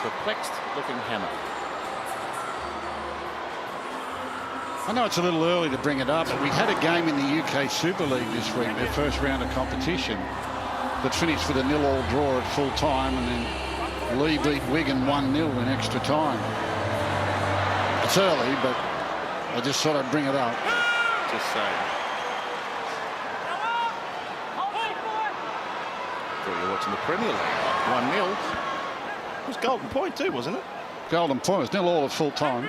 Perplexed looking Hammer. I know it's a little early to bring it up, but we had a game in the UK Super League this week, their first round of competition, that finished with a 0-0 draw at full time, and then Lee beat Wigan 1-0 in extra time. It's early, but I just thought I'd bring it up. Just saying. Thought you were watching the Premier League. 1-0. It was Golden Point too, wasn't it? Golden Point was 0-0 at full time.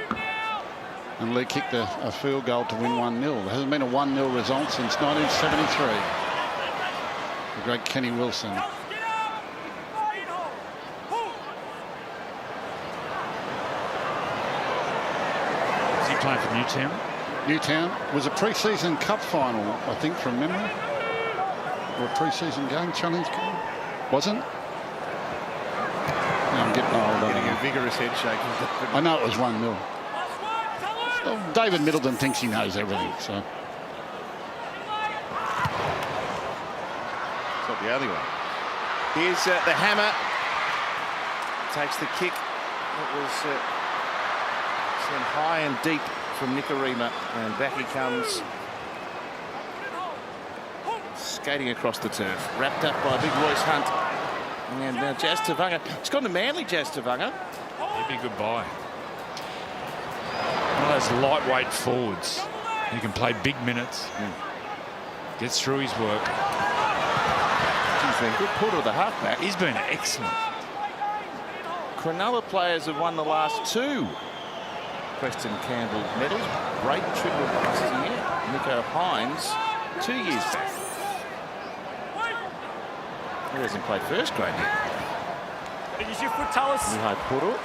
And Lee kicked a field goal to win 1-0. There hasn't been a 1-0 result since 1973. The great Kenny Wilson. Is he playing for Newtown? Newtown was a pre-season cup final, I think, from memory. Or a pre-season game, challenge game. Wasn't? I'm getting old. Getting a vigorous head shake. I know it was 1-0. Well, David Middleton thinks he knows everything, so. It's not the only one. Here's the hammer. Takes the kick. It was sent high and deep from Nikorima, and back he comes. Skating across the turf, wrapped up by big Royce Hunt. And now Jazz Tavanga. It's gone to Manly, Jazz Tavanga. He'd be a good buy. One of those lightweight forwards. He can play big minutes. Gets through his work. He's been good pull to the halfback. He's been excellent. Cronulla players have won the last 2 Preston Campbell medals. Great triple last year. Nico Hines 2 years back. He hasn't played first grade yet. Use your foot, Tallis. Mihai Puru.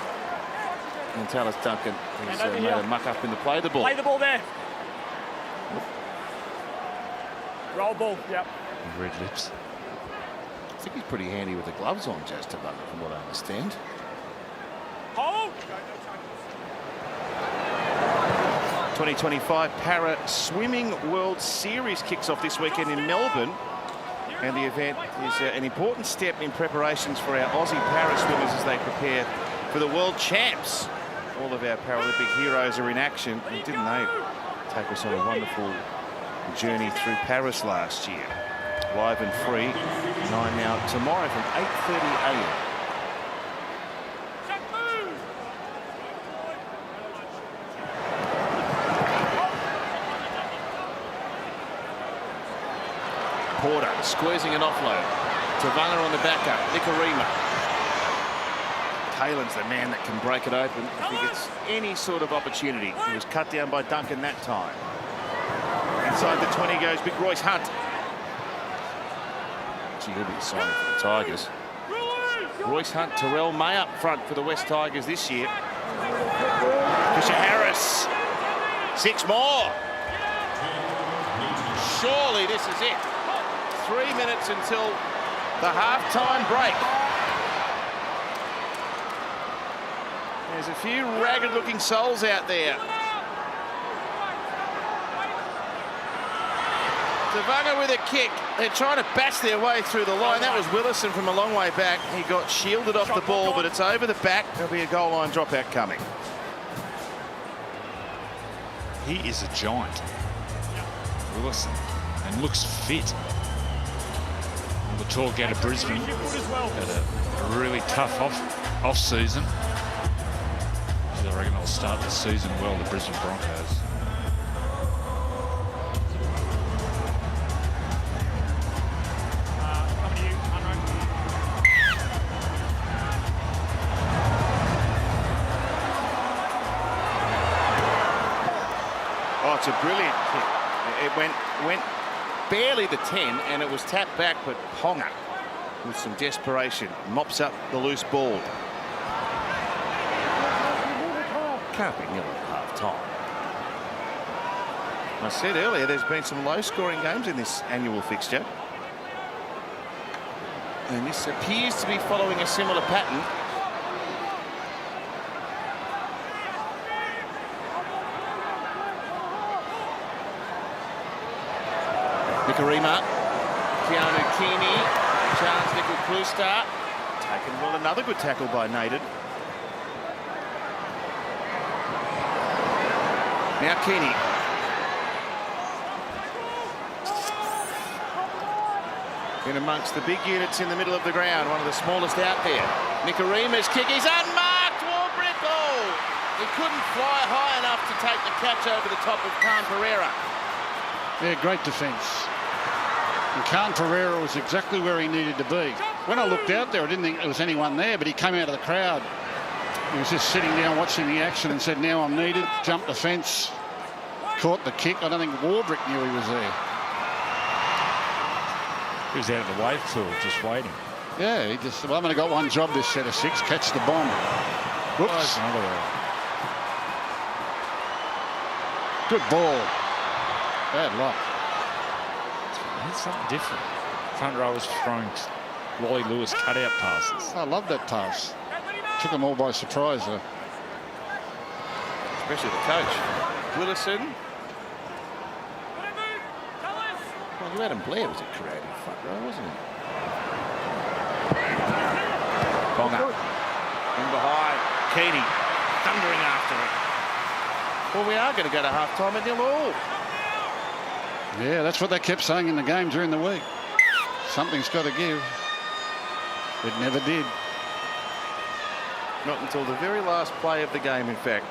And Tallis Duncan has made a muck up in the play the ball. Play the ball there. Roll ball, yep. Red lips. I think he's pretty handy with the gloves on, Jazz Tavanga, from what I understand. Hold! 2025 Para Swimming World Series kicks off this weekend in Melbourne. And the event is an important step in preparations for our Aussie para swimmers as they prepare for the World Champs. All of our Paralympic heroes are in action. And didn't they take us on a wonderful journey through Paris last year? Live and free, 9 now tomorrow from 8:30 a.m. Porter squeezing an offload. Tavanga on the backup. Nikorima. Taylor's the man that can break it open if he gets any sort of opportunity. He was cut down by Duncan that time. Inside the 20 goes big Royce Hunt. Gee, he'll be signing for the Tigers. Royce Hunt, Terrell May up front for the West Tigers this year. Fisher Harris. 6 more. Surely this is it. 3 minutes until the half-time break. There's a few ragged-looking souls out there. Tavanga with a kick. They're trying to bash their way through the line. That was Willison from a long way back. He got shielded off the ball, but it's over the back. There'll be a goal line dropout coming. He is a giant, Willison, and looks fit. The talk out of Brisbane had a really tough off season. So I reckon they'll start the season well, the Brisbane Broncos. Oh, it's a brilliant kick. It went barely the 10, and it was tapped back, but Ponga, with some desperation, mops up the loose ball. Can't be nil at half-time. I said earlier, there's been some low-scoring games in this annual fixture. And this appears to be following a similar pattern. Nikorima, Keanu Keeney, Charles Nickel-Kluster. Taken well, another good tackle by Naden. Now Keeney. In amongst the big units in the middle of the ground, one of the smallest out there. Nikorima's kick is unmarked, Warbrick goal. He couldn't fly high enough to take the catch over the top of Khan Pereira. Yeah, great defence. And Khan Pereira was exactly where he needed to be. When I looked out there, I didn't think there was anyone there, but he came out of the crowd. He was just sitting down watching the action and said, now I'm needed. Jumped the fence, caught the kick. I don't think Warbrick knew he was there. He was out of the wave pool, just waiting. Yeah, he just, well, I've only got one job this set of 6, catch the bomb. Whoops. Another one. Good ball. Bad luck. It's something different. Front row was throwing Wally Lewis cutout passes. I love that pass. Took them all by surprise, though. Especially the coach. Willison. Well, Adam Blair was a creative front row, wasn't he? Tonga. In behind, Keating, thundering after it. Well, we are going to go to half-time at 0-0. Yeah, that's what they kept saying in the game during the week. Something's got to give. It never did. Not until the very last play of the game, in fact.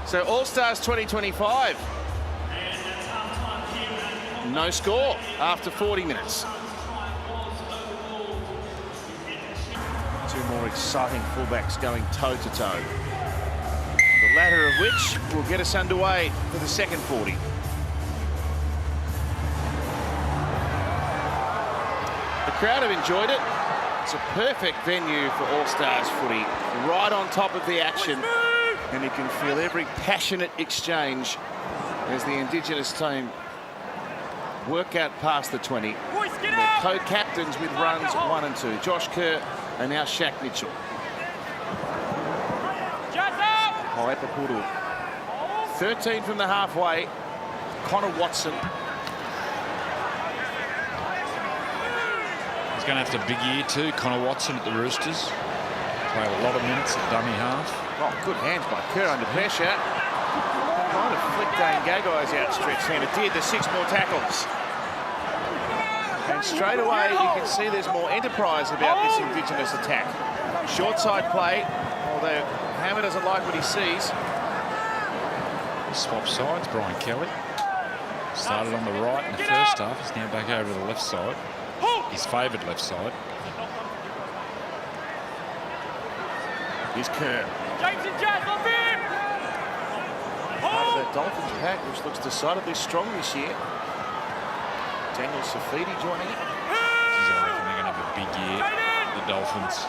So All-Stars 2025. No score after 40 minutes. Two more exciting fullbacks going toe-to-toe. The latter of which will get us underway for the second 40. The crowd have enjoyed it. It's a perfect venue for All-Stars footy, right on top of the action. And you can feel every passionate exchange as the Indigenous team work out past the 20. Their co-captains with runs 1 and 2. Josh Kerr and now Shaq Mitchell. Hoepapuru. 13 from the halfway. Connor Watson. He's going to have to big year too, Connor Watson at the Roosters. Played a lot of minutes at dummy half. Oh, good hands by Kerr under pressure. Trying to flick Dane Gagai's outstretched hand. It did. There's 6 more tackles. And straight away, you can see there's more enterprise about this Indigenous attack. Short side play, although Hammer doesn't like what he sees. Swap sides, Brian Kelly. Started on the right in the first half. He's now back over to the left side. His favoured left side. Here's Kerr. James and Jazz, love him! Part of that Dolphins pack, which looks decidedly strong this year. Daniel Safidi joining it. I reckon they're going to have a big year, the Dolphins.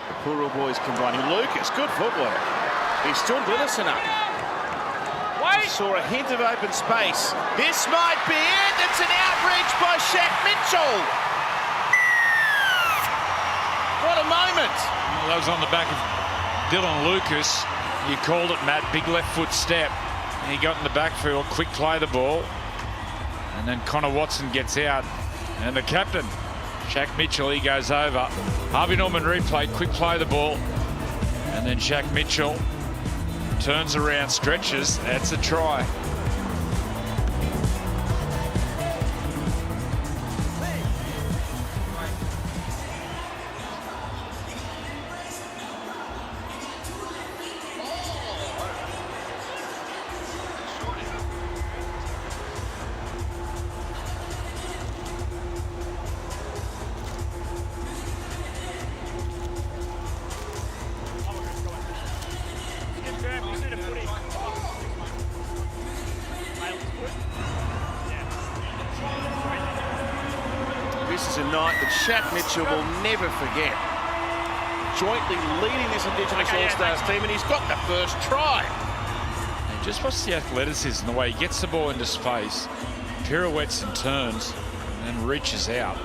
The Puru boys combining. Lucas, good footwork. He stood Willison up. He saw a hint of open space. This might be it. It's an outreach by Shaq Mitchell. What a moment. Well, that was on the back of Dylan Lucas. You called it, Matt. Big left foot step. He got in the backfield, quick play the ball. And then Connor Watson gets out. And the captain, Shaq Mitchell, he goes over. Harvey Norman replay, quick play the ball. And then Shaq Mitchell turns around, stretches. That's a try. This is a night that Shaq Mitchell will never forget. Jointly leading this Indigenous All-Stars team, and he's got the first try. And just watch the athleticism, the way he gets the ball into space, pirouettes and turns, and then reaches out.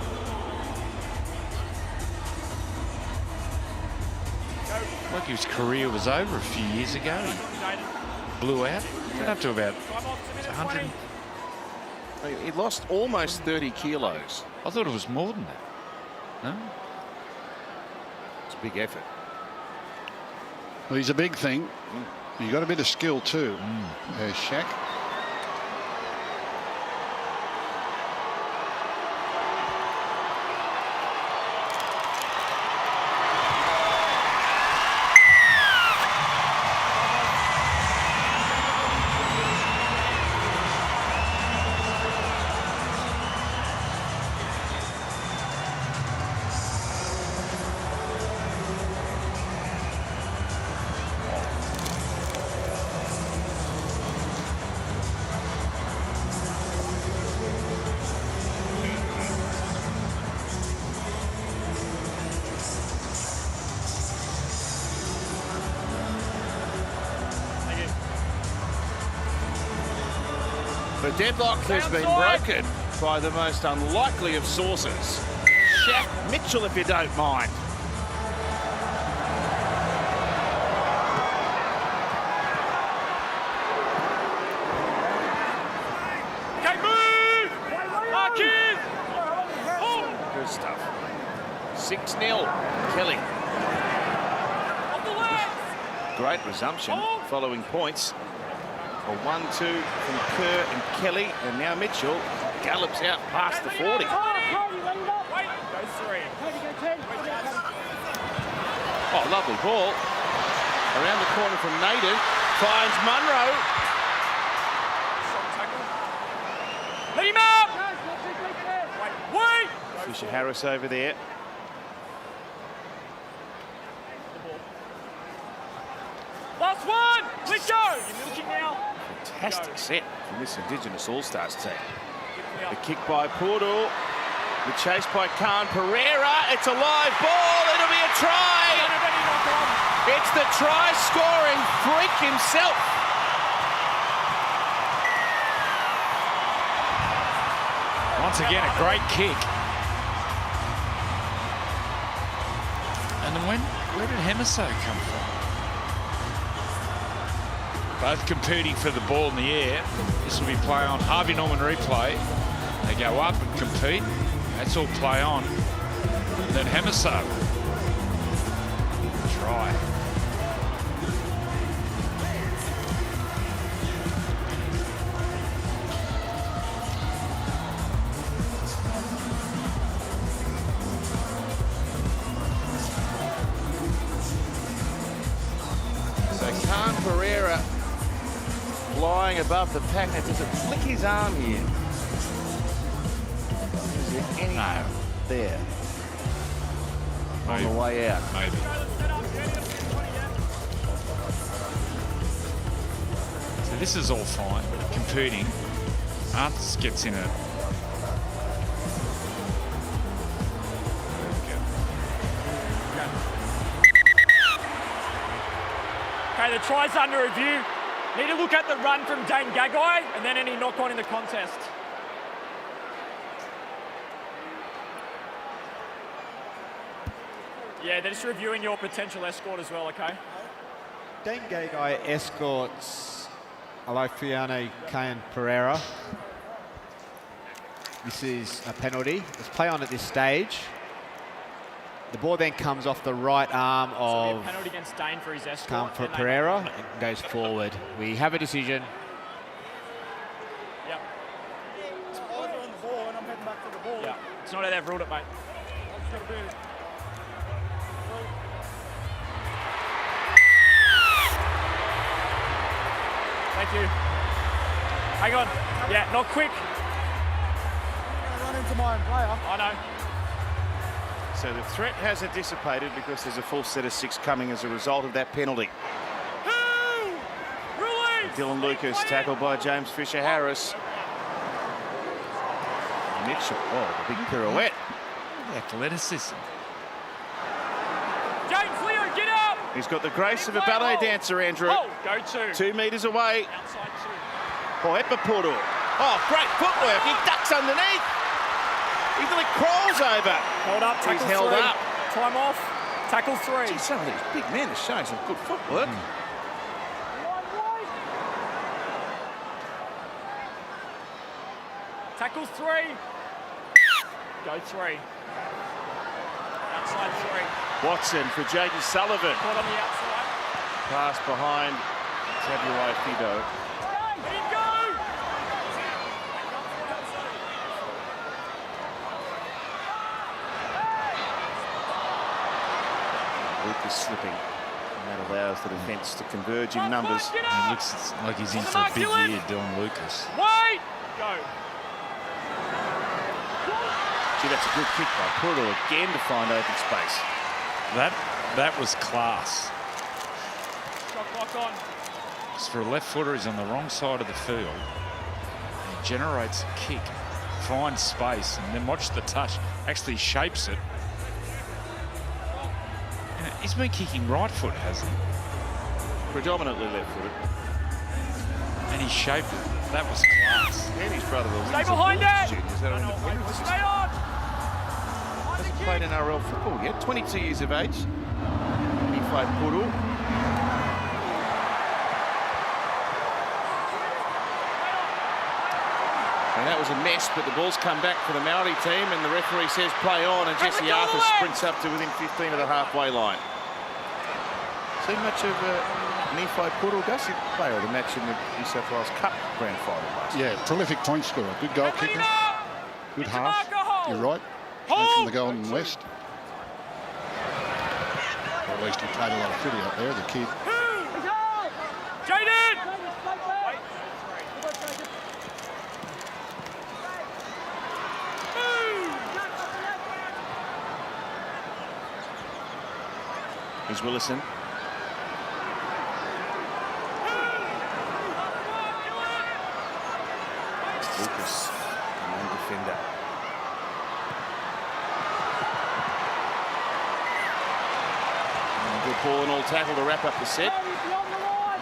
Like his career was over a few years ago. He blew out. Got up to about 100. He lost almost 30 kilos. I thought it was more than that. No? It's a big effort. Well, he's a big thing. You've got a bit of skill too. There's Shaq. The deadlock has been broken by the most unlikely of sources. Shaq Mitchell, if you don't mind. Okay, move! Sarah's stuff. 6-0, Kelly. Great resumption following points. A 1-2 from Kerr and Kelly, and now Mitchell gallops out past the 40. Oh, lovely ball. Around the corner from Naden, finds Munro. Let him up! Wait! Fisher Harris over there. Last one! Let's go! You're milking now. Fantastic set from this Indigenous All-Stars team. The kick by Portal. The chase by Khan Pereira. It's a live ball. It'll be a try. It's the try-scoring freak himself. Once again, a great kick. And then where did Hemiso come from? Both competing for the ball in the air. This will be play on. Harvey Norman replay. They go up and compete. That's all play on. And then Hemiso. Try. So Khan Pereira flying above the pack. Now, does it flick his arm here? Is there any there on the way out? Maybe. So this is all fine. Competing. Arthurs gets in it. Okay, the try's under review. Need to look at the run from Dane Gagai and then any knock-on in the contest. Yeah, they're just reviewing your potential escort as well, okay? Dane Gagai escorts Alofiane Khan Pereira. This is a penalty. Let's play on at this stage. The ball then comes off the right arm of a penalty against Dane for his escort. Khan Pereira and goes forward. We have a decision. Yep. It's over on the ball and I'm heading back to the ball. Yeah, it's not how they've ruled it, mate. Thank you. Hang on. Yeah, not quick. I'm gonna run into my own player. I know. So the threat hasn't dissipated because there's a full set of 6 coming as a result of that penalty. Dylan Lucas tackled by James Fisher Harris. Mitchell, oh, the big pirouette. Athleticism. James Leo, get up! He's got the grace of a ballet dancer, Andrew. Oh, go to. 2 metres away. Outside 2. Oh, Epipuru. Oh, great footwork. He ducks underneath. He really crawls over. Hold up, tackle 3. He's held up. Time off, tackle 3. Gee, some of these big men are showing some good footwork. Tackle 3. Go 3. Outside 3. Watson for Jaden Sullivan. Caught on the outside. Pass behind Tabuai Fido. Let him go! Lucas slipping. And that allows the defence to converge in numbers. He looks like he's in for a big year, Dylan Lucas. Wait! Go. Gee, that's a good kick by Portal again to find open space. That was class. Shot clock on. Just for a left footer, he's on the wrong side of the field. He generates a kick, finds space, and then watch the touch. Actually shapes it. And he's been kicking right foot, hasn't he? Predominantly left footed. And he shaped it. That was class. And his brother, the Stay behind that! Stay on! Hasn't played NRL football yet. 22 years of age. Ifai Puru. And that was a mess, but the ball's come back for the Maori team, and the referee says play on, and Jesse Arthur sprints up to within 15 of the halfway line. See much of Nephi Puru, Gus? He played the match in the New South Wales Cup grand final last year. Yeah, prolific point scorer, good goal kicker, good half. You're right. Came from the Golden West. Or at least he played a lot of footy up there, the kid. Jaden! Here's Willison. Lucas, the main defender. And good ball and all tackle to wrap up the set.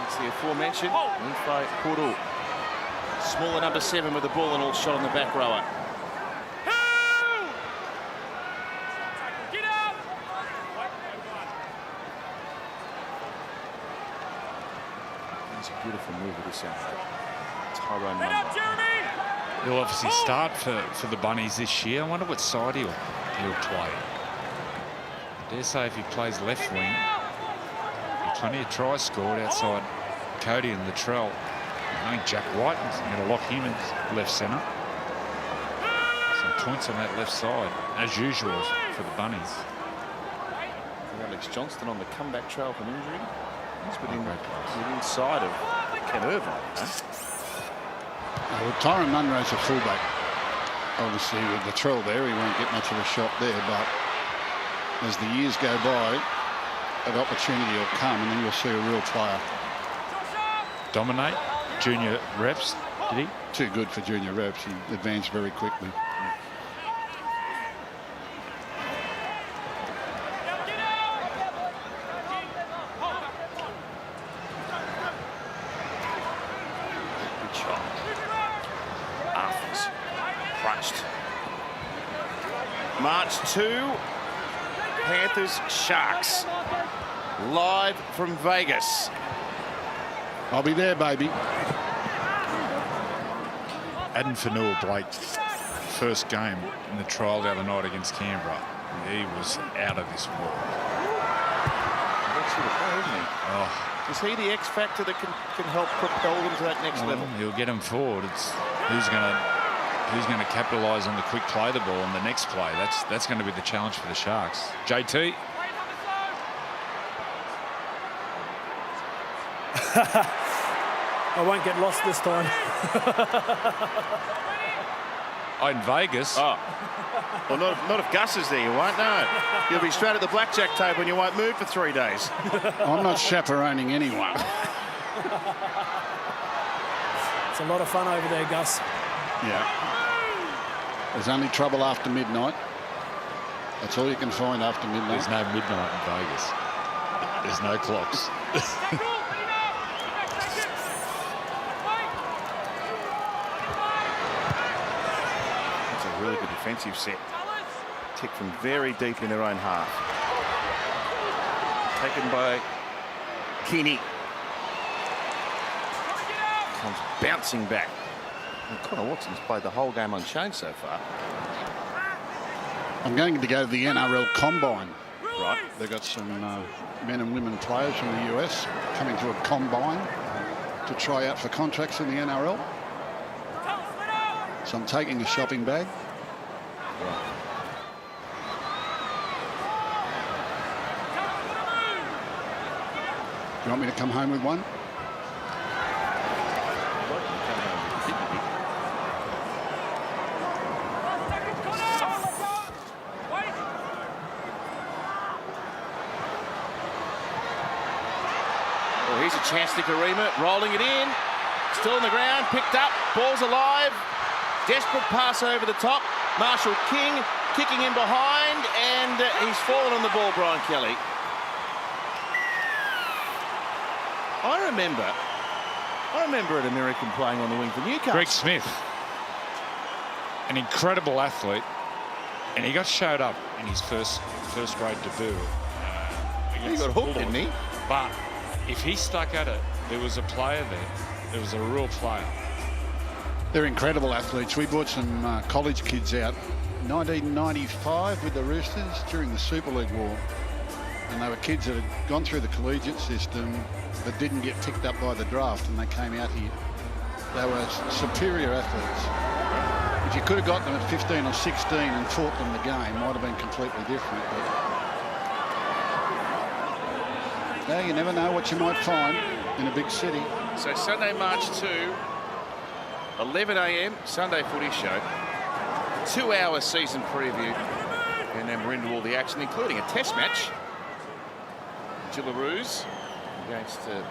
It's the aforementioned Nephi Puru. Smaller number 7 with the ball and all shot on the back rower. It's a beautiful move with this outfit. Tyrone Munro. He'll obviously start for the Bunnies this year. I wonder what side he'll play. I dare say if he plays left wing, plenty of tries scored outside Cody and Latrell. I think Jack White is going to lock him in left centre. Some points on that left side, as usual for the Bunnies. Alex Johnston on the comeback trail from injury. He's within sight of Ken Irvine. Well, Tyrone Munro's a fullback. Obviously, with the Latrell there, he won't get much of a shot there, but as the years go by, an opportunity will come and then you'll see a real player. Dominate junior reps, did he? Too good for junior reps. He advanced very quickly. Good shot. Arthurs crunched. March 2. Panthers Sharks live from Vegas. I'll be there, baby. Aden Fanua-Blake's first game in the trial the other night against Canberra. He was out of this world. That's sort of play, isn't he? Oh. Is he the X factor that can help propel them to that next level? He'll get them forward. It's who's going to capitalise on the quick play the ball on the next play. That's going to be the challenge for the Sharks. JT. I won't get lost this time. In Vegas. Oh. Well, not if Gus is there, you won't. No. You'll be straight at the blackjack table and you won't move for 3 days. I'm not chaperoning anyone. It's a lot of fun over there, Gus. Yeah. There's only trouble after midnight. That's all you can find after midnight. There's no midnight in Vegas. There's no clocks. That's a really good defensive set. Ticked from very deep in their own half. Taken by Keeney. Comes bouncing back. And Connor Watson's played the whole game unchanged so far. I'm going to go to the NRL Combine. Right. They've got some men and women players from the US coming to a combine to try out for contracts in the NRL. So I'm taking a shopping bag. You want me to come home with one? Well, here's a chance, Nicarima, rolling it in. Still on the ground, picked up, ball's alive. Desperate pass over the top. Marshall King kicking in behind, and he's fallen on the ball, Brian Kelly. I remember an American playing on the wing for Newcastle. Greg Smith, an incredible athlete, and he got showed up in his first grade debut. He got hooked, didn't he? But if he stuck at it, there was a player there. There was a real player. They're incredible athletes. We brought some college kids out 1995 with the Roosters during the Super League War. And they were kids that had gone through the collegiate system but didn't get picked up by the draft, and they came out here. They were superior athletes. If you could have got them at 15 or 16 and taught them the game, might have been completely different. But no, you never know what you might find in a big city. So Sunday, March 2, 11 a.m. Sunday Footy Show. 2-hour season preview. And then we're into all the action, including a test match. Gillaroos against the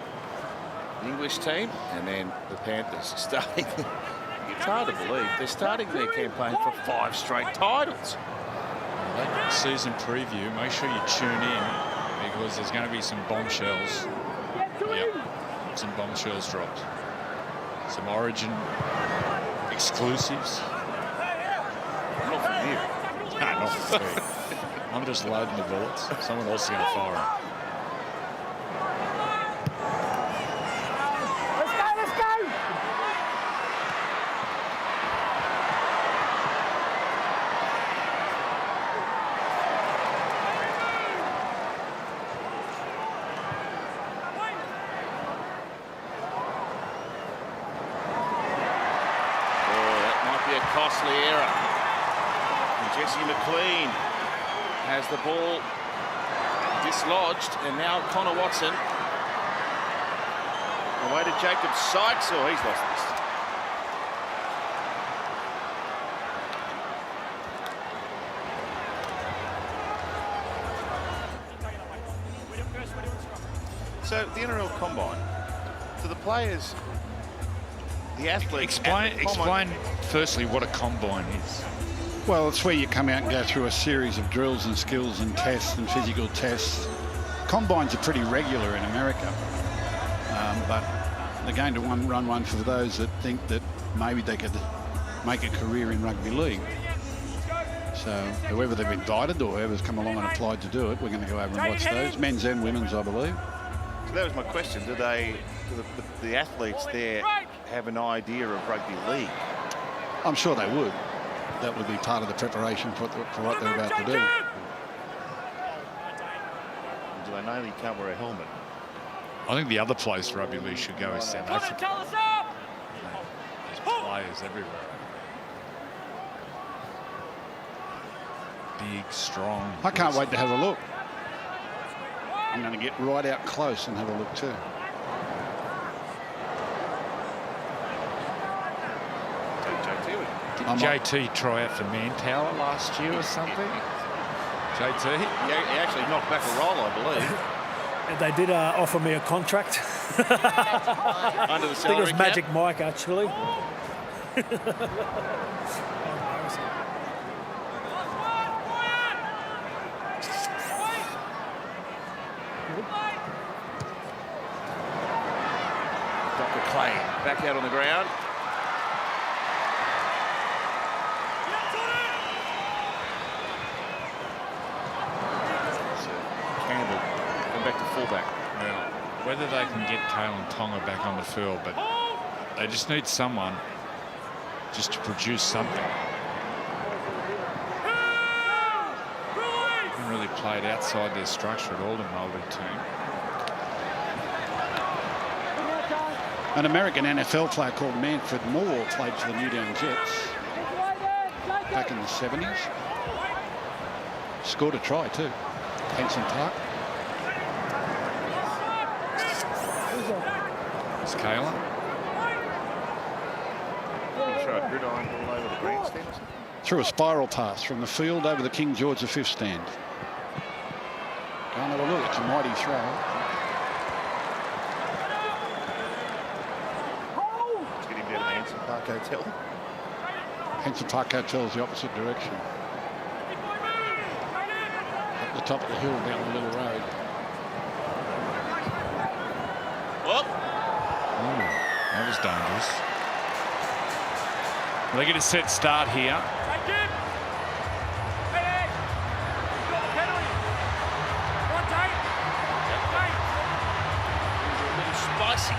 English team, and then the Panthers starting. It's hard to believe they're starting their campaign for 5 straight titles. That season preview, make sure you tune in, because there's going to be some bombshells. Yep, some bombshells dropped. Some Origin exclusives. Not from you. No, not from me. I'm just loading the bullets. Someone else is going to fire them. Costly error. And Jesse McLean has the ball dislodged, and now Connor Watson away to Jacob Sykes. Oh, he's lost this. So the NRL Combine, to the players, the athletes. Explain firstly what a combine is. Well, it's where you come out and go through a series of drills and skills and tests and physical tests. Combines are pretty regular in America, but they're going to run one for those that think that maybe they could make a career in rugby league. So whoever they've invited or whoever's come along and applied to do it, we're going to go over and watch those, men's and women's, I believe. So that was my question. Do the athletes there have an idea of rugby league? I'm sure they would. That would be part of the preparation for what they're about to do. Do they know you can't wear a helmet? I think the other place rugby league should go is South Africa. There's players everywhere. Big, strong. I can't wait to have a look. I'm going to get right out close and have a look too. Did JT try out for Manpower last year or something? JT? He actually knocked back a roll, I believe. And they did offer me a contract. Under the salary I think it was cap. Magic Mike, actually. Dr. Clay back out on the ground. Campbell going back to fullback. Well, whether they can get Kalen Tonga back on the field, but they just need someone just to produce something. Haven't really played outside their structure at all, the Maori team. An American NFL player called Manfred Moore played for the New Down Jets back in the 70s. Scored a try too. Henson Park. It's Kalen. Throw a gridiron all over the grandstand or something? Threw a spiral pass from the field over the King George V stand. Go and have a look. It's a mighty throw. Let's get him down to the Hanson Park Hotel. Henson Park Hotel's the opposite direction. Up the top of the hill down the little road. Well, That was dangerous. They get a set start here. a little spicy.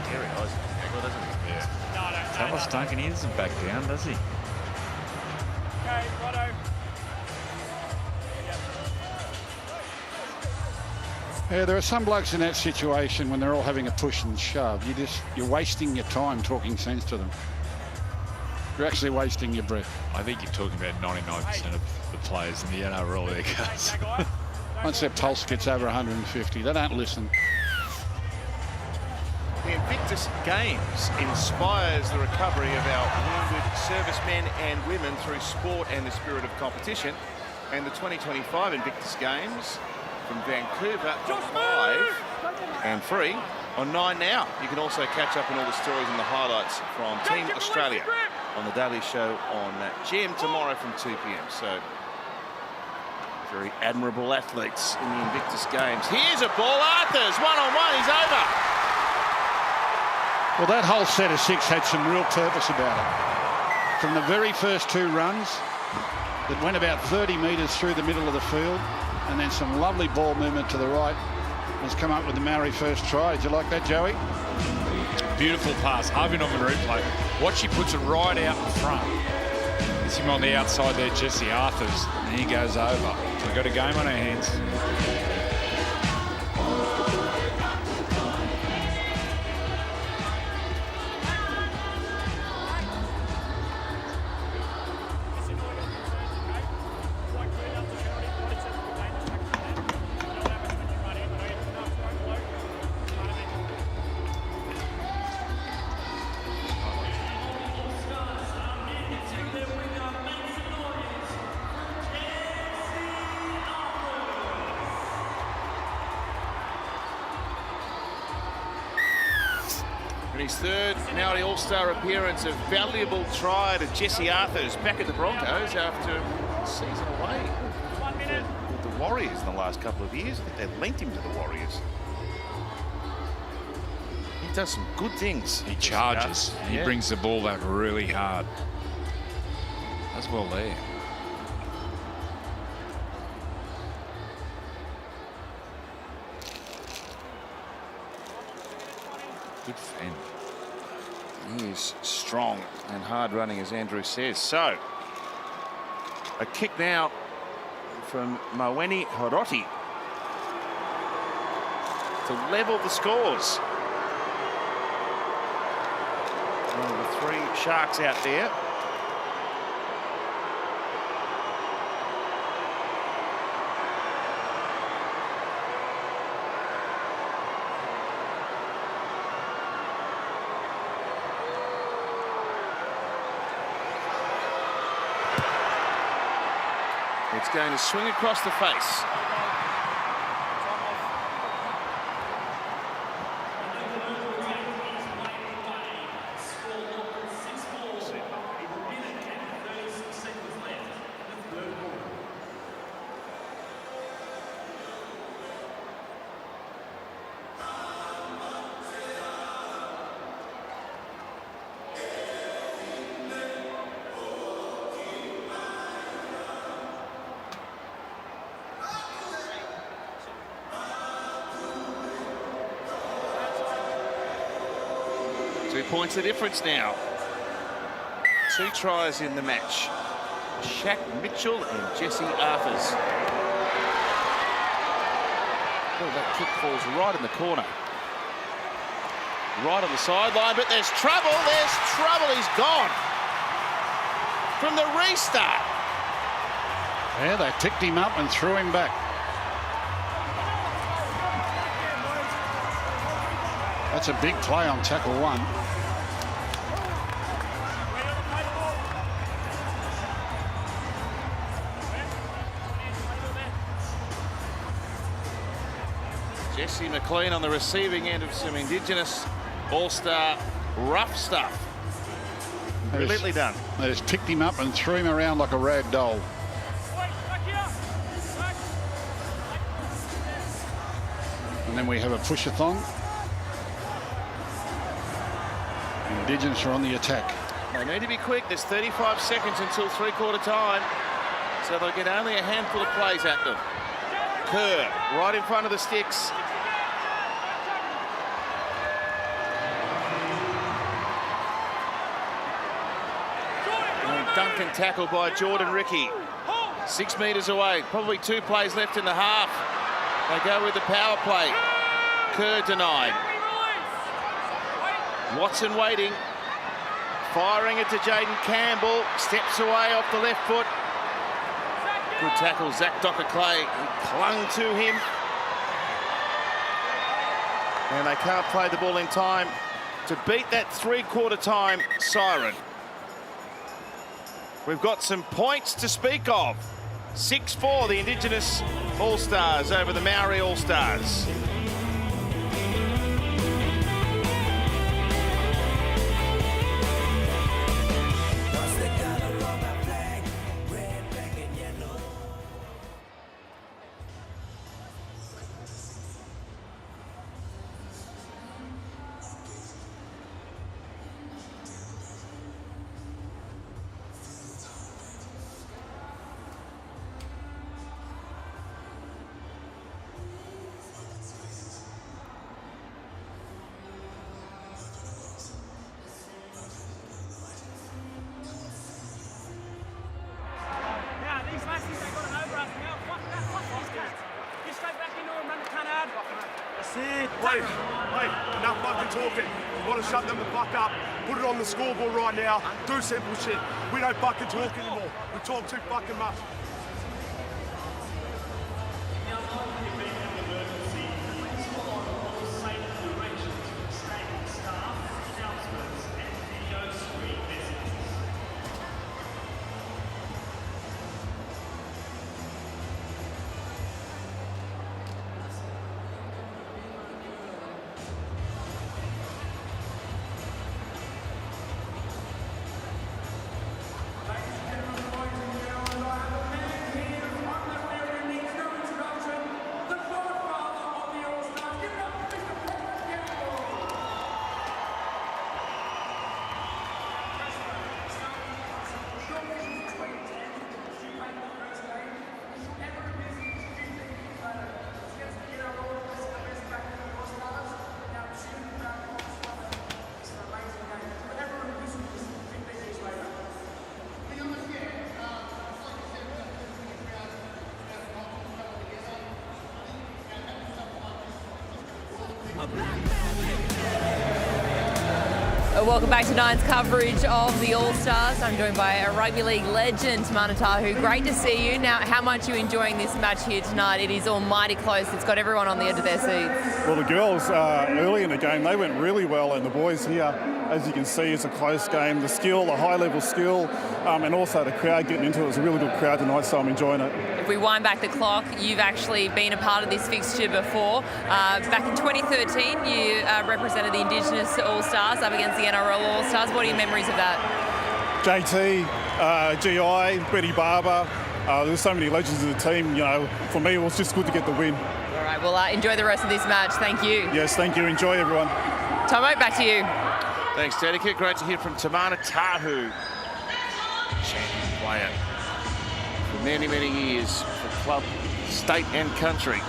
scary eyes, doesn't he? Yeah. No. Thomas Duncan, he doesn't back down, does he? Okay, righto. Yeah, there are some blokes in that situation when they're all having a push and shove. You're wasting your time talking sense to them. You're actually wasting your breath. I think you're talking about 99% of the players in the NRL there, guys. Once their pulse gets over 150, they don't listen. The Invictus Games inspires the recovery of our wounded servicemen and women through sport and the spirit of competition. And the 2025 Invictus Games from Vancouver are live and free on 9 Now. You can also catch up on all the stories and the highlights from Team Australia on the Daily Show on GM tomorrow from 2 p.m. So very admirable athletes in the Invictus Games. Here's a ball, Arthurs, one-on-one, he's over. Well, that whole set of 6 had some real purpose about it. From the very first 2 runs that went about 30 metres through the middle of the field, and then some lovely ball movement to the right, has come up with the Maori first try. Did you like that, Joey? Beautiful pass. I've been on the replay. Watch, she puts it right out in front. It's him on the outside there, Jesse Arthurs, and he goes over. We've got a game on our hands. His third Maori All-Star appearance, a valuable try to Jesse Arthurs back at the Broncos after a season away with the Warriors in the last couple of years. I think they linked him to the Warriors. He does some good things. He charges. He brings the ball back really hard. Does well there. Good fend. He is strong and hard running, as Andrew says. So, a kick now from Maweni Horoti to level the scores. One of the 3 Sharks out there. It's going to swing across the face. Points the difference now. 2 tries in the match. Shaq Mitchell and Jesse Arthurs. Oh, that kick falls right in the corner. Right on the sideline, but there's trouble. There's trouble. He's gone. From the restart. Yeah, they picked him up and threw him back. That's a big play on tackle 1. Jesse McLean on the receiving end of some Indigenous All-Star rough stuff. Brilliantly done. They just picked him up and threw him around like a rag doll. And then we have a push-a-thon. Indigenous are on the attack. They need to be quick. There's 35 seconds until 3/4 time. So they'll get only a handful of plays at them. Kerr right in front of the sticks. stunking tackle by Jordan Ricky. 6 metres away, probably 2 plays left in the half. They go with the power play. Kerr denied. Watson waiting. Firing it to Jaden Campbell. Steps away off the left foot. Good tackle, Zach Docker-Clay. He clung to him. And they can't play the ball in time to beat that three-quarter time siren. We've got some points to speak of. 6-4, the Indigenous All-Stars over the Maori All-Stars. Hey, enough fucking talking. You want to shut them the fuck up, put it on the scoreboard right now, do simple shit. We don't fucking talk anymore. We talk too fucking much. Welcome back to Nine's coverage of the All-Stars. I'm joined by a rugby league legend, Tamana Tahu. Great to see you. Now, how much are you enjoying this match here tonight? It is almighty close. It's got everyone on the edge of their seats. Well, the girls early in the game, they went really well, and the boys here, as you can see, it's a close game. The skill, the high-level skill, and also the crowd getting into it. It was a really good crowd tonight, so I'm enjoying it. If we wind back the clock, you've actually been a part of this fixture before. Back in 2013, you represented the Indigenous All-Stars up against the NRL All-Stars. What are your memories of that? JT, GI, Betty Barber, there's so many legends of the team. You know, for me, it was just good to get the win. All right, well, enjoy the rest of this match. Thank you. Yes, thank you. Enjoy, everyone. Tomo, back to you. Thanks, Danica. Great to hear from Tamana Tahu, champion player for many, many years for club, state and country.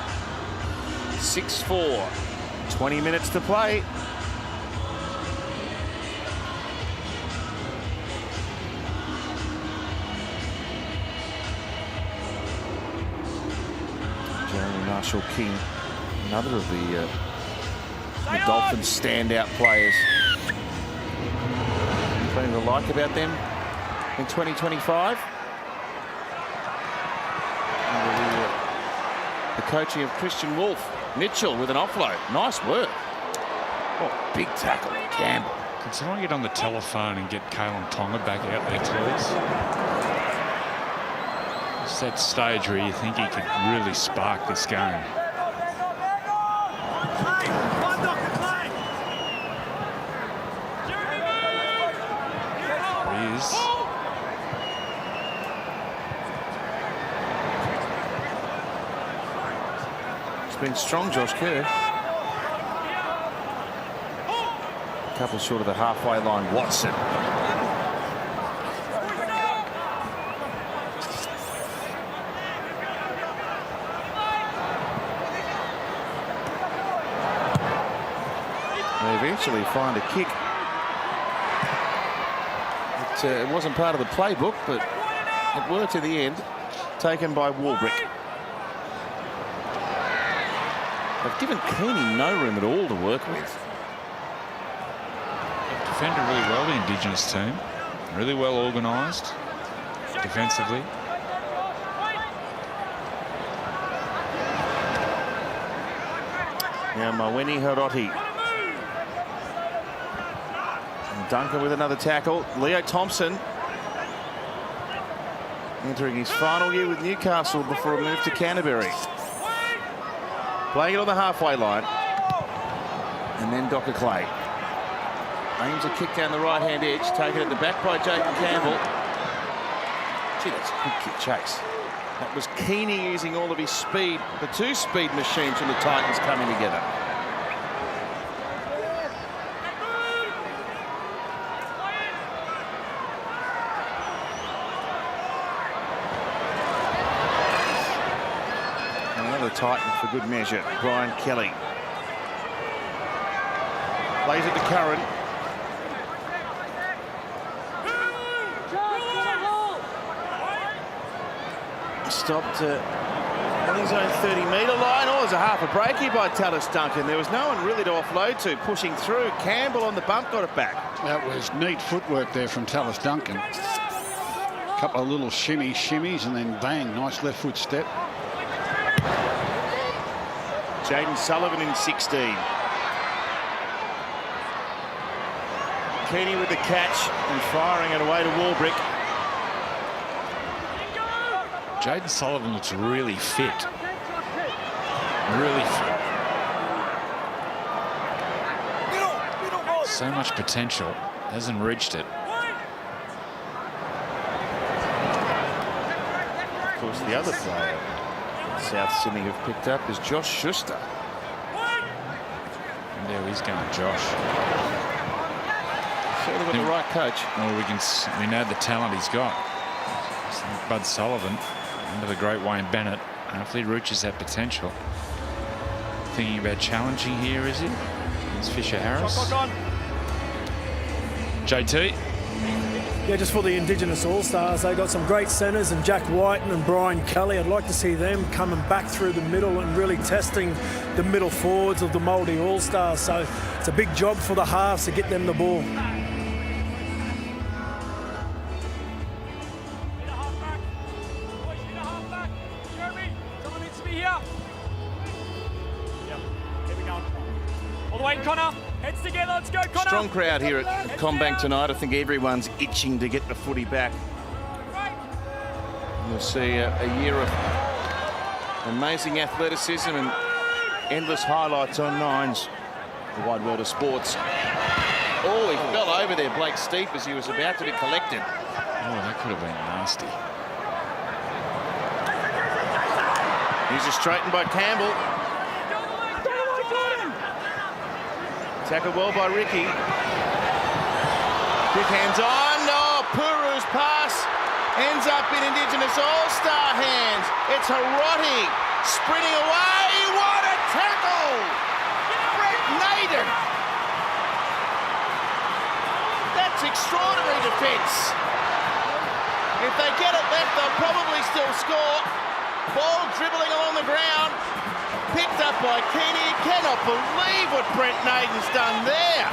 6-4, 20 minutes to play. Jeremy Marshall-King, another of the Dolphins standout players. Plenty to like about them in 2025. Under the coaching of Christian Wolf. Mitchell with an offload. Nice work. Oh, big tackle. Campbell. Can someone get on the telephone and get Kalen Tonga back out there, please? It's that stage where you think he could really spark this game. Been strong, Josh Kerr. A couple short of the halfway line, Watson. They eventually find a kick. it wasn't part of the playbook, but it worked in the end. Taken by Warbrick. They've given Keeney no room at all to work with. They've defended really well, the Indigenous team. Really well organised defensively. Now Maweni Hiroti. And Duncan with another tackle. Leo Thompson entering his final year with Newcastle before a move to Canterbury. Playing it on the halfway line. And then Docker Clay. Aims a kick down the right-hand edge, taken at the back by Jacob Campbell. Gee, that's a good kick chase. That was Keeney using all of his speed, the two speed machines from the Titans coming together. And another Titan for good measure, Brian Kelly. Plays it to Curran. Stopped on his own 30-metre line. Oh, there's a half a break here by Tallis Duncan. There was no one really to offload to. Pushing through. Campbell on the bump got it back. That was neat footwork there from Tallis Duncan. A couple of little shimmies, and then bang, nice left foot step. Jaden Sullivan in 16. Keeney with the catch and firing it away to Warbrick. Jaden Sullivan looks really fit. Really fit. So much potential. Hasn't reached it. Of course, the other player that South Sydney have picked up is Josh Schuster. And there he's going, Josh. Certainly got the right coach. Well, we know the talent he's got. Bud Sullivan. Under the great Wayne Bennett. Hopefully reaches that potential. Thinking about challenging here, is he? It's Fisher Harris. JT. Yeah, just for the Indigenous All-Stars, they got some great centres, and Jack Whiten and Brian Kelly. I'd like to see them coming back through the middle and really testing the middle forwards of the Māori All-Stars. So it's a big job for the halves to get them the ball. Strong crowd here at Combank tonight. I think everyone's itching to get the footy back. You'll see a year of amazing athleticism and endless highlights on Nines, the wide world of sports. Oh, he fell over there, Blake Steep, as he was about to be collected. Oh, that could have been nasty. He's just straightened by Campbell. Tackled well by Ricky. Quick hands on. Oh, Puru's pass ends up in Indigenous All-Star hands. It's Hiroti sprinting away. What a tackle! Brett Naden. That's extraordinary defence. If they get it left, they'll probably still score. Ball dribbling along the ground. Picked up by Keeney. Cannot believe what Brent Naden's done there.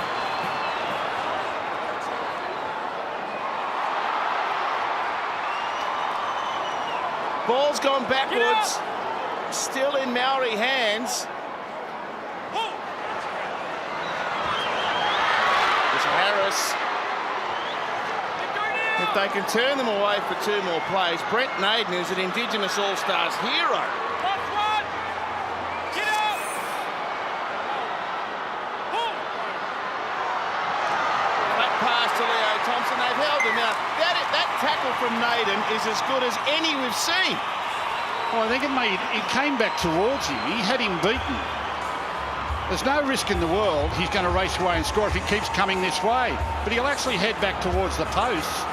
Ball's gone backwards. Still in Maori hands. There's Harris. If they can turn them away for two more plays, Brent Naden is an Indigenous All-Stars hero. Thompson, they've held him out. That tackle from Naden is as good as any we've seen. Well, I think it came back towards him. He had him beaten. There's no risk in the world he's going to race away and score if he keeps coming this way. But he'll actually head back towards the posts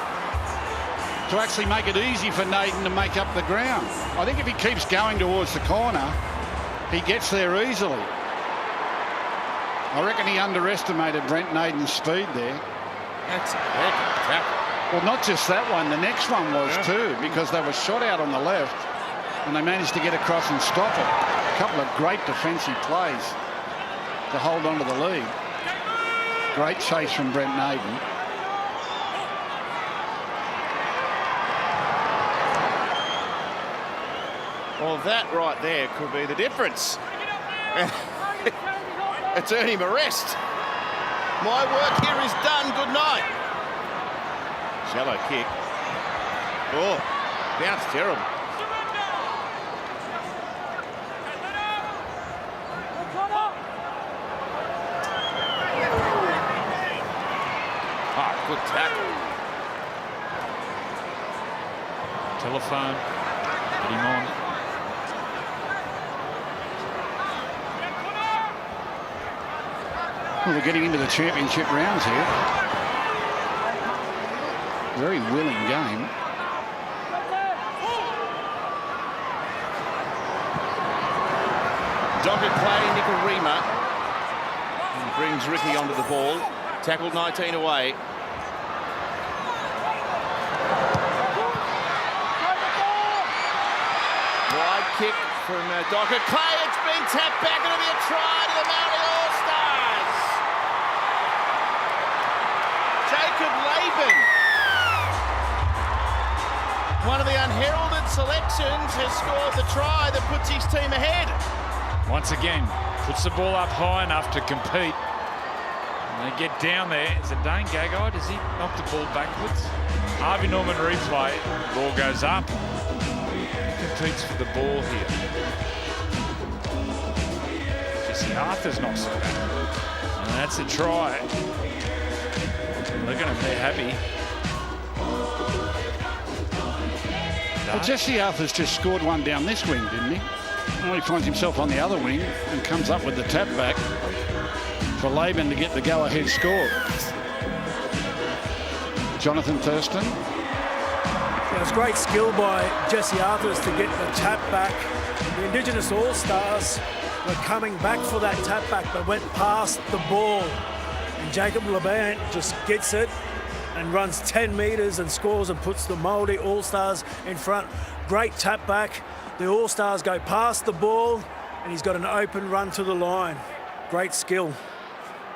to actually make it easy for Naden to make up the ground. I think if he keeps going towards the corner, he gets there easily. I reckon he underestimated Brent Naden's speed there. That's a heck of a tackle. Well, not just that one, the next one was too, because they were shot out on the left and they managed to get across and stop it. A couple of great defensive plays to hold on to the lead. Great chase from Brent Naden. Well, that right there could be the difference. It's earning him a rest. My work here is done. Good night. Shallow kick. Oh, bounced terrible. Ah, good tackle. Telephone. Get him on. Well, they're getting into the championship rounds here. Very willing game. Docker Clay, Nicarima. And brings Ricky onto the ball. Tackled 19 away. Wide kick from Docker Clay. It's been tapped back. It'll be a try to the Maori All-Stars. Jacob Laban, one of the unheralded selections, has scored the try that puts his team ahead. Once again, puts the ball up high enough to compete. And they get down there. Is it Dane Gagai? Does he knock the ball backwards? Harvey Norman replay. Ball goes up. He competes for the ball here. Jesse Arthur's knocks it back. And that's a try. Look at them, they're happy. Well, Jesse Arthur's just scored one down this wing, didn't he? Well, he finds himself on the other wing and comes up with the tap back for Laban to get the go-ahead score. Jonathan Thurston. It was great skill by Jesse Arthurs to get the tap back. The Indigenous All-Stars were coming back for that tap back, but went past the ball. And Jacob Laban just gets it and runs 10 metres and scores and puts the Maori All-Stars in front. Great tap back. The All-Stars go past the ball and he's got an open run to the line. Great skill.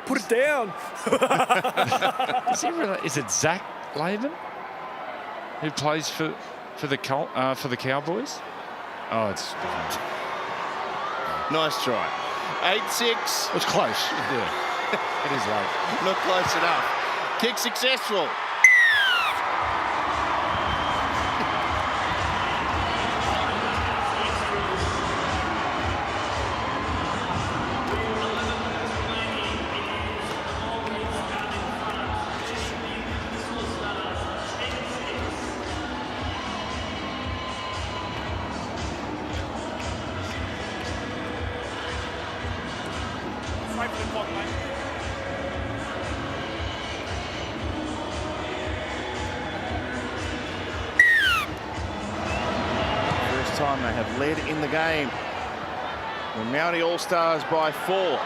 Put it down. Is it Zach Laban who plays for the Cowboys? Oh, it's nice try. 8-6. It was close. Yeah. It is late. Not close enough. Kick successful. Time they have led in the game. The Maori All-Stars by 4.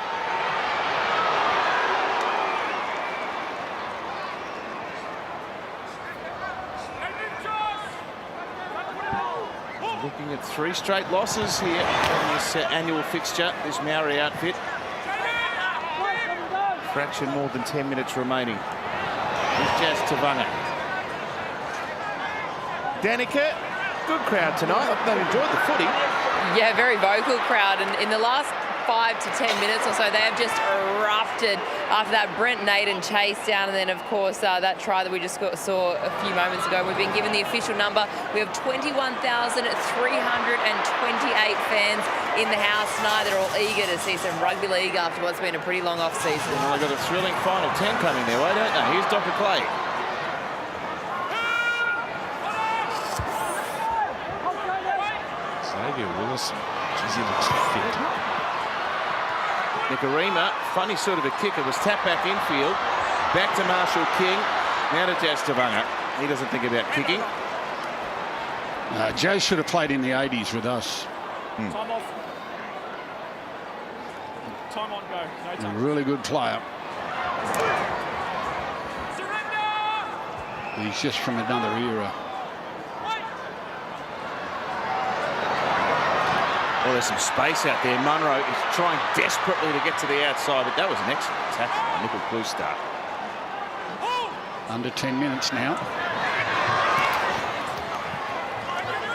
Looking at 3 straight losses here in this annual fixture, this Maori outfit. Fraction more than 10 minutes remaining. Here's Jazz Tavanga. Danica. Good crowd tonight. They've enjoyed the footy. Yeah, very vocal crowd. And in the last 5 to 10 minutes or so, they have just erupted after that Brent Naden chase down. And then, of course, that try that we just saw a few moments ago. We've been given the official number. We have 21,328 fans in the house tonight. They're all eager to see some rugby league after what's been a pretty long off-season. Well, they've got a thrilling final 10 coming their way, don't they? Here's Dr. Clay. Willison. Jeez, he looks fit. Nicarima, funny sort of a kick. It was tapped back infield. Back to Marshall King. Now to Jazz Tavanga. He doesn't think about kicking. Jay should have played in the 80s with us. Time off. Time on, go. No time. A really good player. He's just from another era. Well, there's some space out there. Munro is trying desperately to get to the outside, but that was an excellent tackle by Nickel Klugstad. Under 10 minutes now.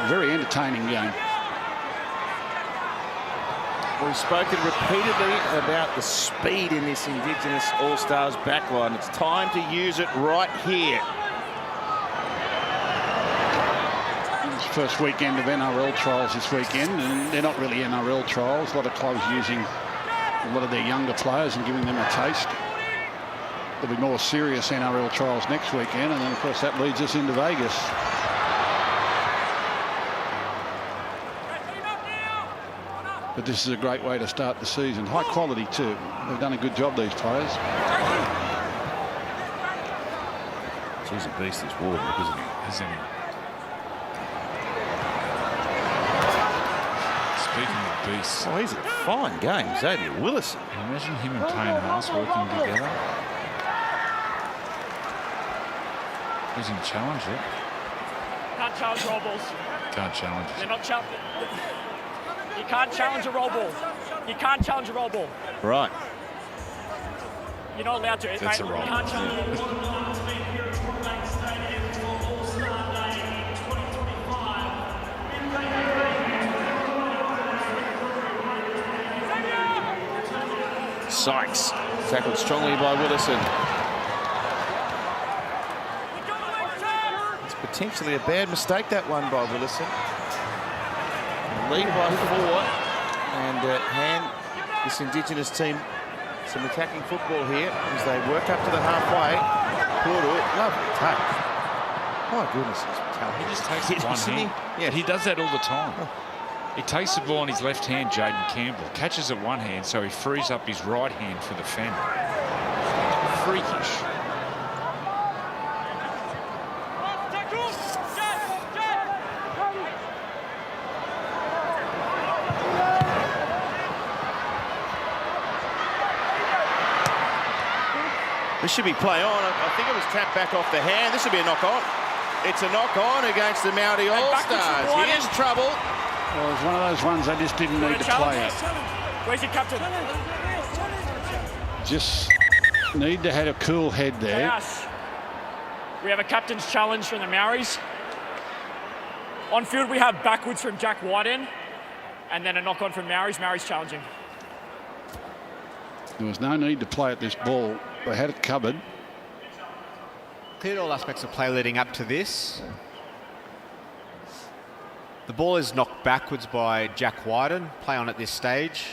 Very entertaining game. We've spoken repeatedly about the speed in this Indigenous All-Stars backline. It's time to use it right here. First weekend of NRL trials this weekend, and they're not really NRL trials. A lot of clubs using a lot of their younger players and giving them a taste. There'll be more serious NRL trials next weekend, and then of course that leads us into Vegas. But this is a great way to start the season. High quality too. They've done a good job, these players. He's a beast, this Warburg, isn't he? Speaking of beasts. Oh, he's a fine game, Xavier Willison. Imagine him and Payne Haas working together. He's in challenge it. Can't challenge roll balls. Can't challenge it. They're not challenge. You can't challenge a roll ball. You can't challenge a roll ball. Right. You're not allowed to. That's a roll. You can't challenge. Sykes tackled strongly by Willison. It's potentially a bad mistake, that one by Willison. Lead by 4 and hand this Indigenous team some attacking football here as they work up to the halfway. Portal, lovely take. My goodness, he's talented. He just takes it one hand. Yeah, he does that all the time. He takes the ball in his left hand, Jaden Campbell, catches it one hand, so he frees up his right hand for the fen. Freakish. This should be play on. I think it was tapped back off the hand. This should be a knock on. It's a knock on against the Maori All-Stars. Here's trouble. Well, it's one of those ones they just didn't need to play it. Where's your captain? Just need to have a cool head there. We have a captain's challenge from the Maoris. On field, we have backwards from Jack Whiten, and then a knock on from Maoris. Maoris challenging. There was no need to play at this ball. They had it covered. Cleared all aspects of play leading up to this. The ball is knocked backwards by Jack Whiten. Play on at this stage.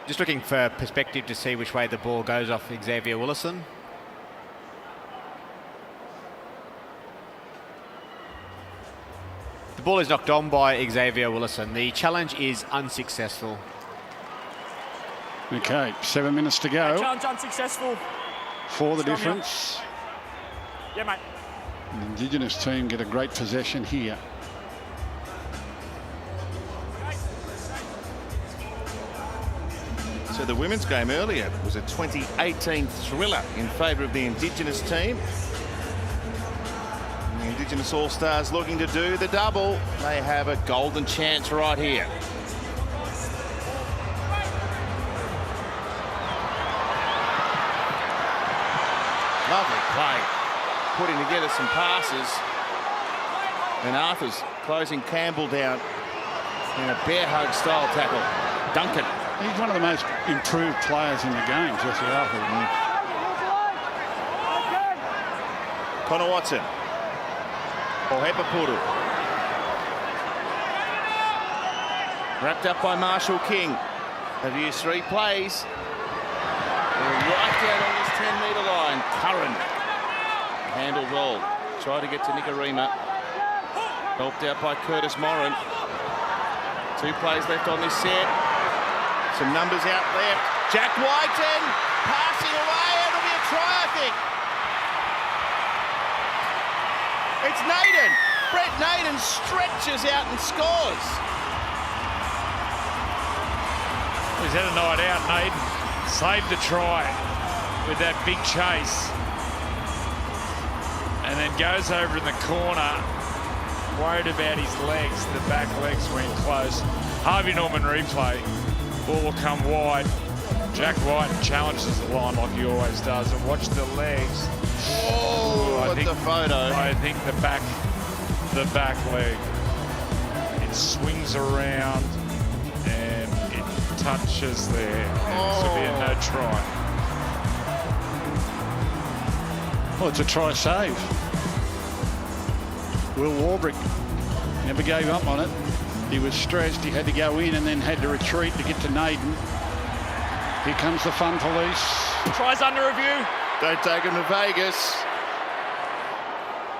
Just looking for perspective to see which way the ball goes off Xavier Willison. The ball is knocked on by Xavier Willison. The challenge is unsuccessful. Okay, 7 minutes to go. Challenge unsuccessful. For the difference. Yeah, mate. The Indigenous team get a great possession here. So the women's game earlier was a 2018 thriller in favour of the Indigenous team. And the Indigenous All-Stars looking to do the double. They have a golden chance right here. Lovely play. Putting together some passes. And Arthur's closing Campbell down in a bear hug style tackle. Duncan. He's one of the most improved players in the game, Jesse Arthur. Connor Watson. Ohepapuru. Wrapped up by Marshall King. They've used 3 plays. They're right down on this 10-metre line. Curran. Handled well. Tried to get to Nikarima. Helped out by Curtis Moran. 2 plays left on this set. Some numbers out left. Jack Whiten passing away. It'll be a try, I think. It's Naden. Brent Naden stretches out and scores. He's had a night out, Naden. Saved the try with that big chase. And then goes over in the corner, worried about his legs. The back legs went close. Harvey Norman replay. Ball will come wide. Jack White challenges the line like he always does. And watch the legs. Oh, I think the photo. I think the back leg. It swings around and it touches there. This will be a no try. Well, it's a try save. Will Warbrick never gave up on it. He was stressed. He had to go in and then had to retreat to get to Naden. Here comes the fun police. Tries under review. Don't take him to Vegas.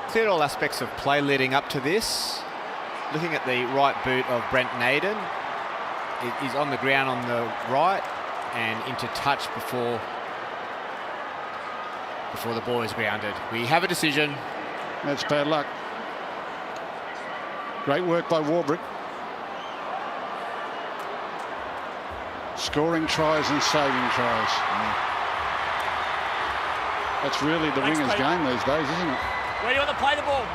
Cleared all aspects of play leading up to this. Looking at the right boot of Brent Naden. He's on the ground on the right and into touch before the ball is grounded. We have a decision. That's bad luck. Great work by Warbrick. Scoring tries and saving tries. That's really the winger's game these days, isn't it? Where do you want to play the ball?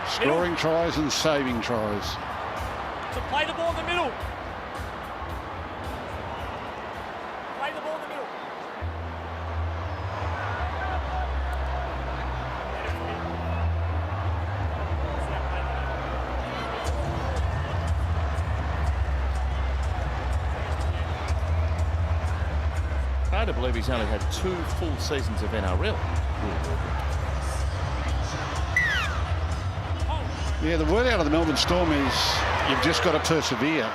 Scoring tries and saving tries. So play the ball in the middle. Play the ball in the middle. Hard to believe he's only had 2 full seasons of NRL. Yeah, the word out of the Melbourne Storm is you've just got to persevere,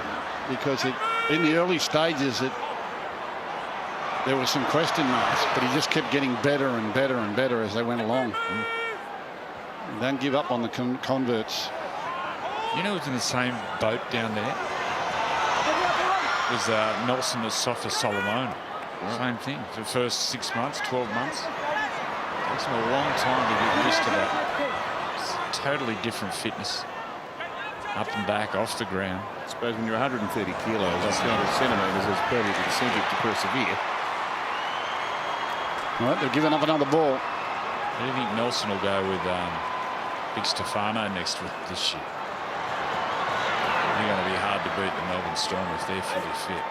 because in the early stages there were some question marks, but he just kept getting better and better and better as they went along. Don't give up on the converts. You know who's in the same boat down there? Was Nelson Asafa Solomon. Same thing. For the first 6 months, 12 months. Takes him a long time to get used to that. It's totally different fitness. Up and back, off the ground. I suppose when you're 130 kilos, that's 200 centimetres, there's plenty of incentive to persevere. All right, they're giving up another ball. I do think Nelson will go with Big Stefano next this year. They're going to be hard to beat the Melbourne Storm if they're fully fit.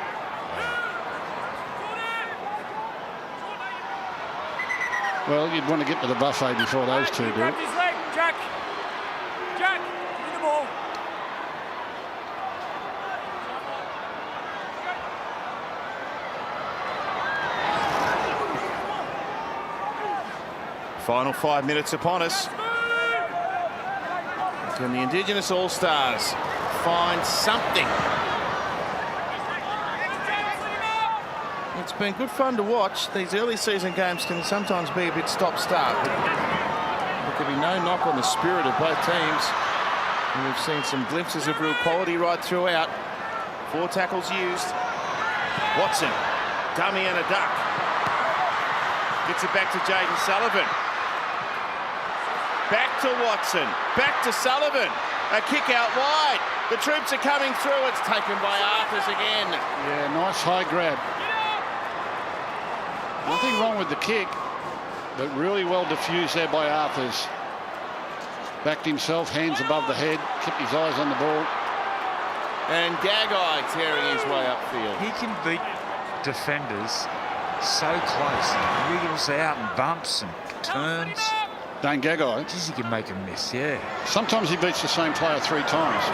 Well, you'd want to get to the buffet before those two do. Grab his leg, Jack. Jack, give me the ball. Final 5 minutes upon us. Can the Indigenous All-Stars find something? It's been good fun to watch. These early season games can sometimes be a bit stop-start. There could be no knock on the spirit of both teams. And we've seen some glimpses of real quality right throughout. 4 tackles used. Watson, dummy and a duck. Gets it back to Jaden Sullivan. Back to Watson. Back to Sullivan. A kick out wide. The troops are coming through. It's taken by Arthurs again. Yeah, nice high grab. Nothing wrong with the kick, but really well diffused there by Arthurs. Backed himself, hands above the head, kept his eyes on the ball. And Gagai tearing his way upfield. He can beat defenders so close. He wriggles out and bumps and turns. Dane Gagai. Geez, he can make a miss, yeah. Sometimes he beats the same player 3 times.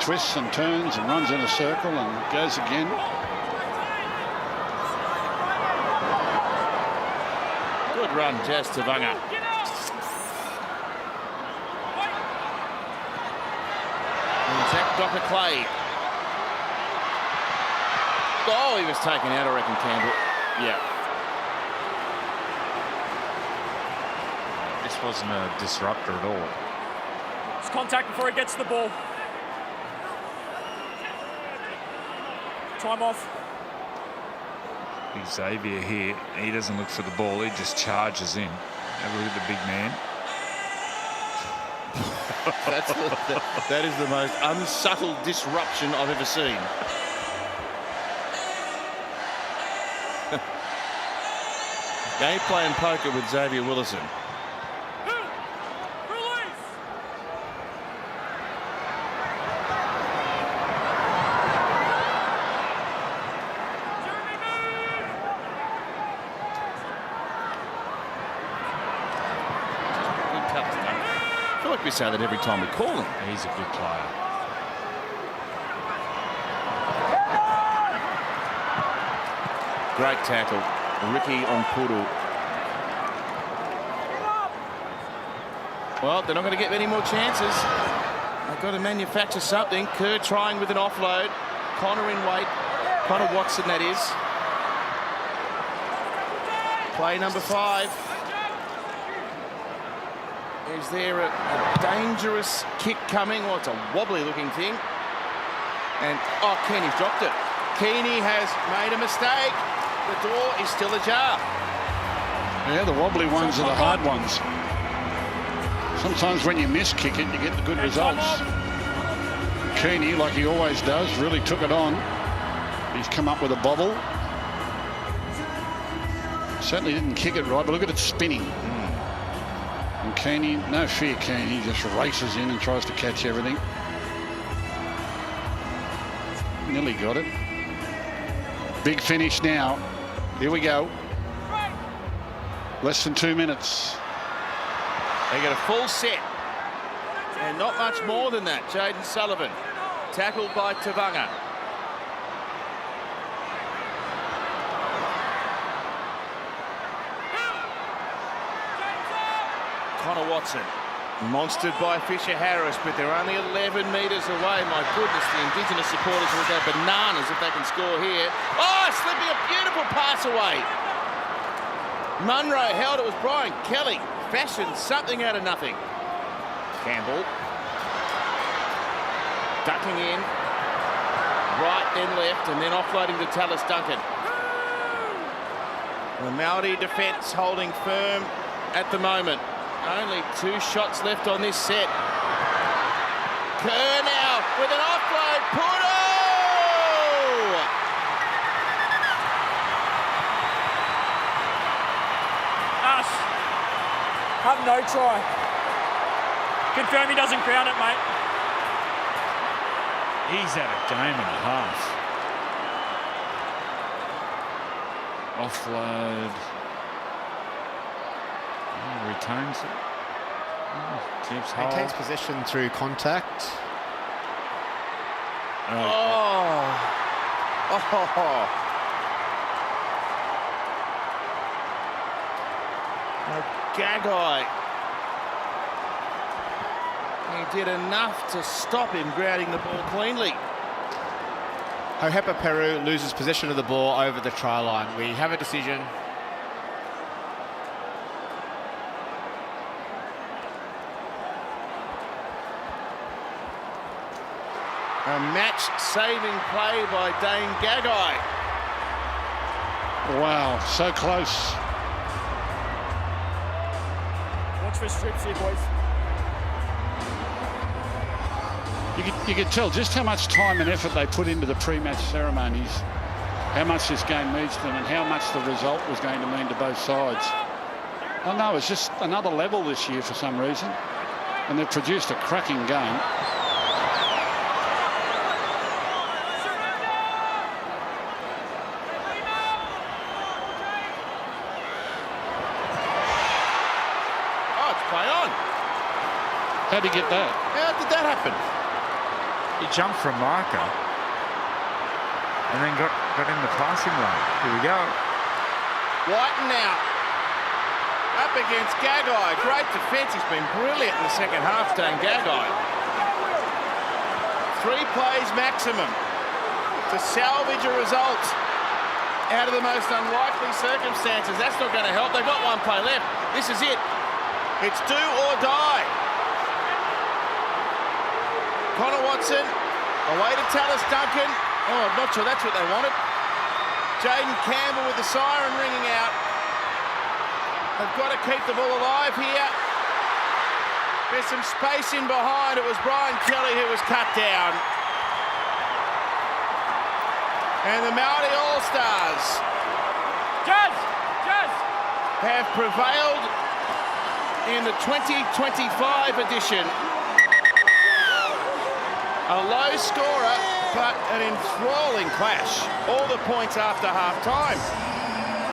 Twists and turns and runs in a circle and goes again. Good run, Jazz Tavanga. And Zach Docker-Clay. Oh, he was taken out, I reckon, Campbell. Yeah. This wasn't a disruptor at all. It's contact before he gets the ball. Time off. Xavier here, he doesn't look for the ball, he just charges in. Have a look at the big man. That is the most unsubtle disruption I've ever seen. Game playing poker with Xavier Willison. I feel like we say that every time we call him. He's a good player. Great tackle. Ricky on Puru. Well, they're not going to get many more chances. They've got to manufacture something. Kerr trying with an offload. Connor in weight. Connor Watson, that is. Play number 5. Is there a dangerous kick coming? Oh, it's a wobbly looking thing. And, oh, Keeney's dropped it. Keeney has made a mistake. The door is still ajar. Yeah, the wobbly ones are the hard ones. Sometimes when you miss kick it, you get the good results. Keeney, like he always does, really took it on. He's come up with a bobble. Certainly didn't kick it right, but look at it spinning. And Keeney, no fear Keeney, he just races in and tries to catch everything. Nearly got it. Big finish now. Here we go. Less than 2 minutes. They get a full set. And not much more than that. Jaden Sullivan. Tackled by Tavanga. Connor Watson. Monstered by Fisher Harris, but they're only 11 metres away. My goodness, the Indigenous supporters will go bananas if they can score here. Oh, slipping a beautiful pass away. Munro held it. Was Brian Kelly. Fashioned something out of nothing. Campbell. Ducking in. Right, then left, and then offloading to Tallis Duncan. The Maori defence holding firm at the moment. Only 2 shots left on this set. Kerr now with an offload. Puto! Ash, have no try. Confirm he doesn't ground it, mate. He's had a game and a half. Offload. Retains it. Keeps hold. Maintains possession through contact. Oh. Gagai. He did enough to stop him grounding the ball cleanly. Hohepa Peru loses possession of the ball over the try line. We have a decision. A match-saving play by Dane Gagai. Wow, so close. Watch for strips here, boys. You could tell just how much time and effort they put into the pre-match ceremonies, how much this game means to them and how much the result was going to mean to both sides. I know it's just another level this year for some reason, and they've produced a cracking game. How'd he get that? How did that happen? He jumped from marker and then got in the passing lane. Here we go. Whiten now. Up against Gagai. Great defence. He's been brilliant in the second half, Dane Gagai. 3 plays maximum to salvage a result out of the most unlikely circumstances. That's not going to help. They've got 1 play left. This is it. It's do or die. Connor Watson, away to Tallis Duncan. Oh, I'm not sure that's what they wanted. Jaden Campbell with the siren ringing out. They've got to keep the ball alive here. There's some space in behind. It was Brian Kelly who was cut down. And the Maori All-Stars have prevailed in the 2025 edition. A low scorer, but an enthralling clash. All the points after half-time.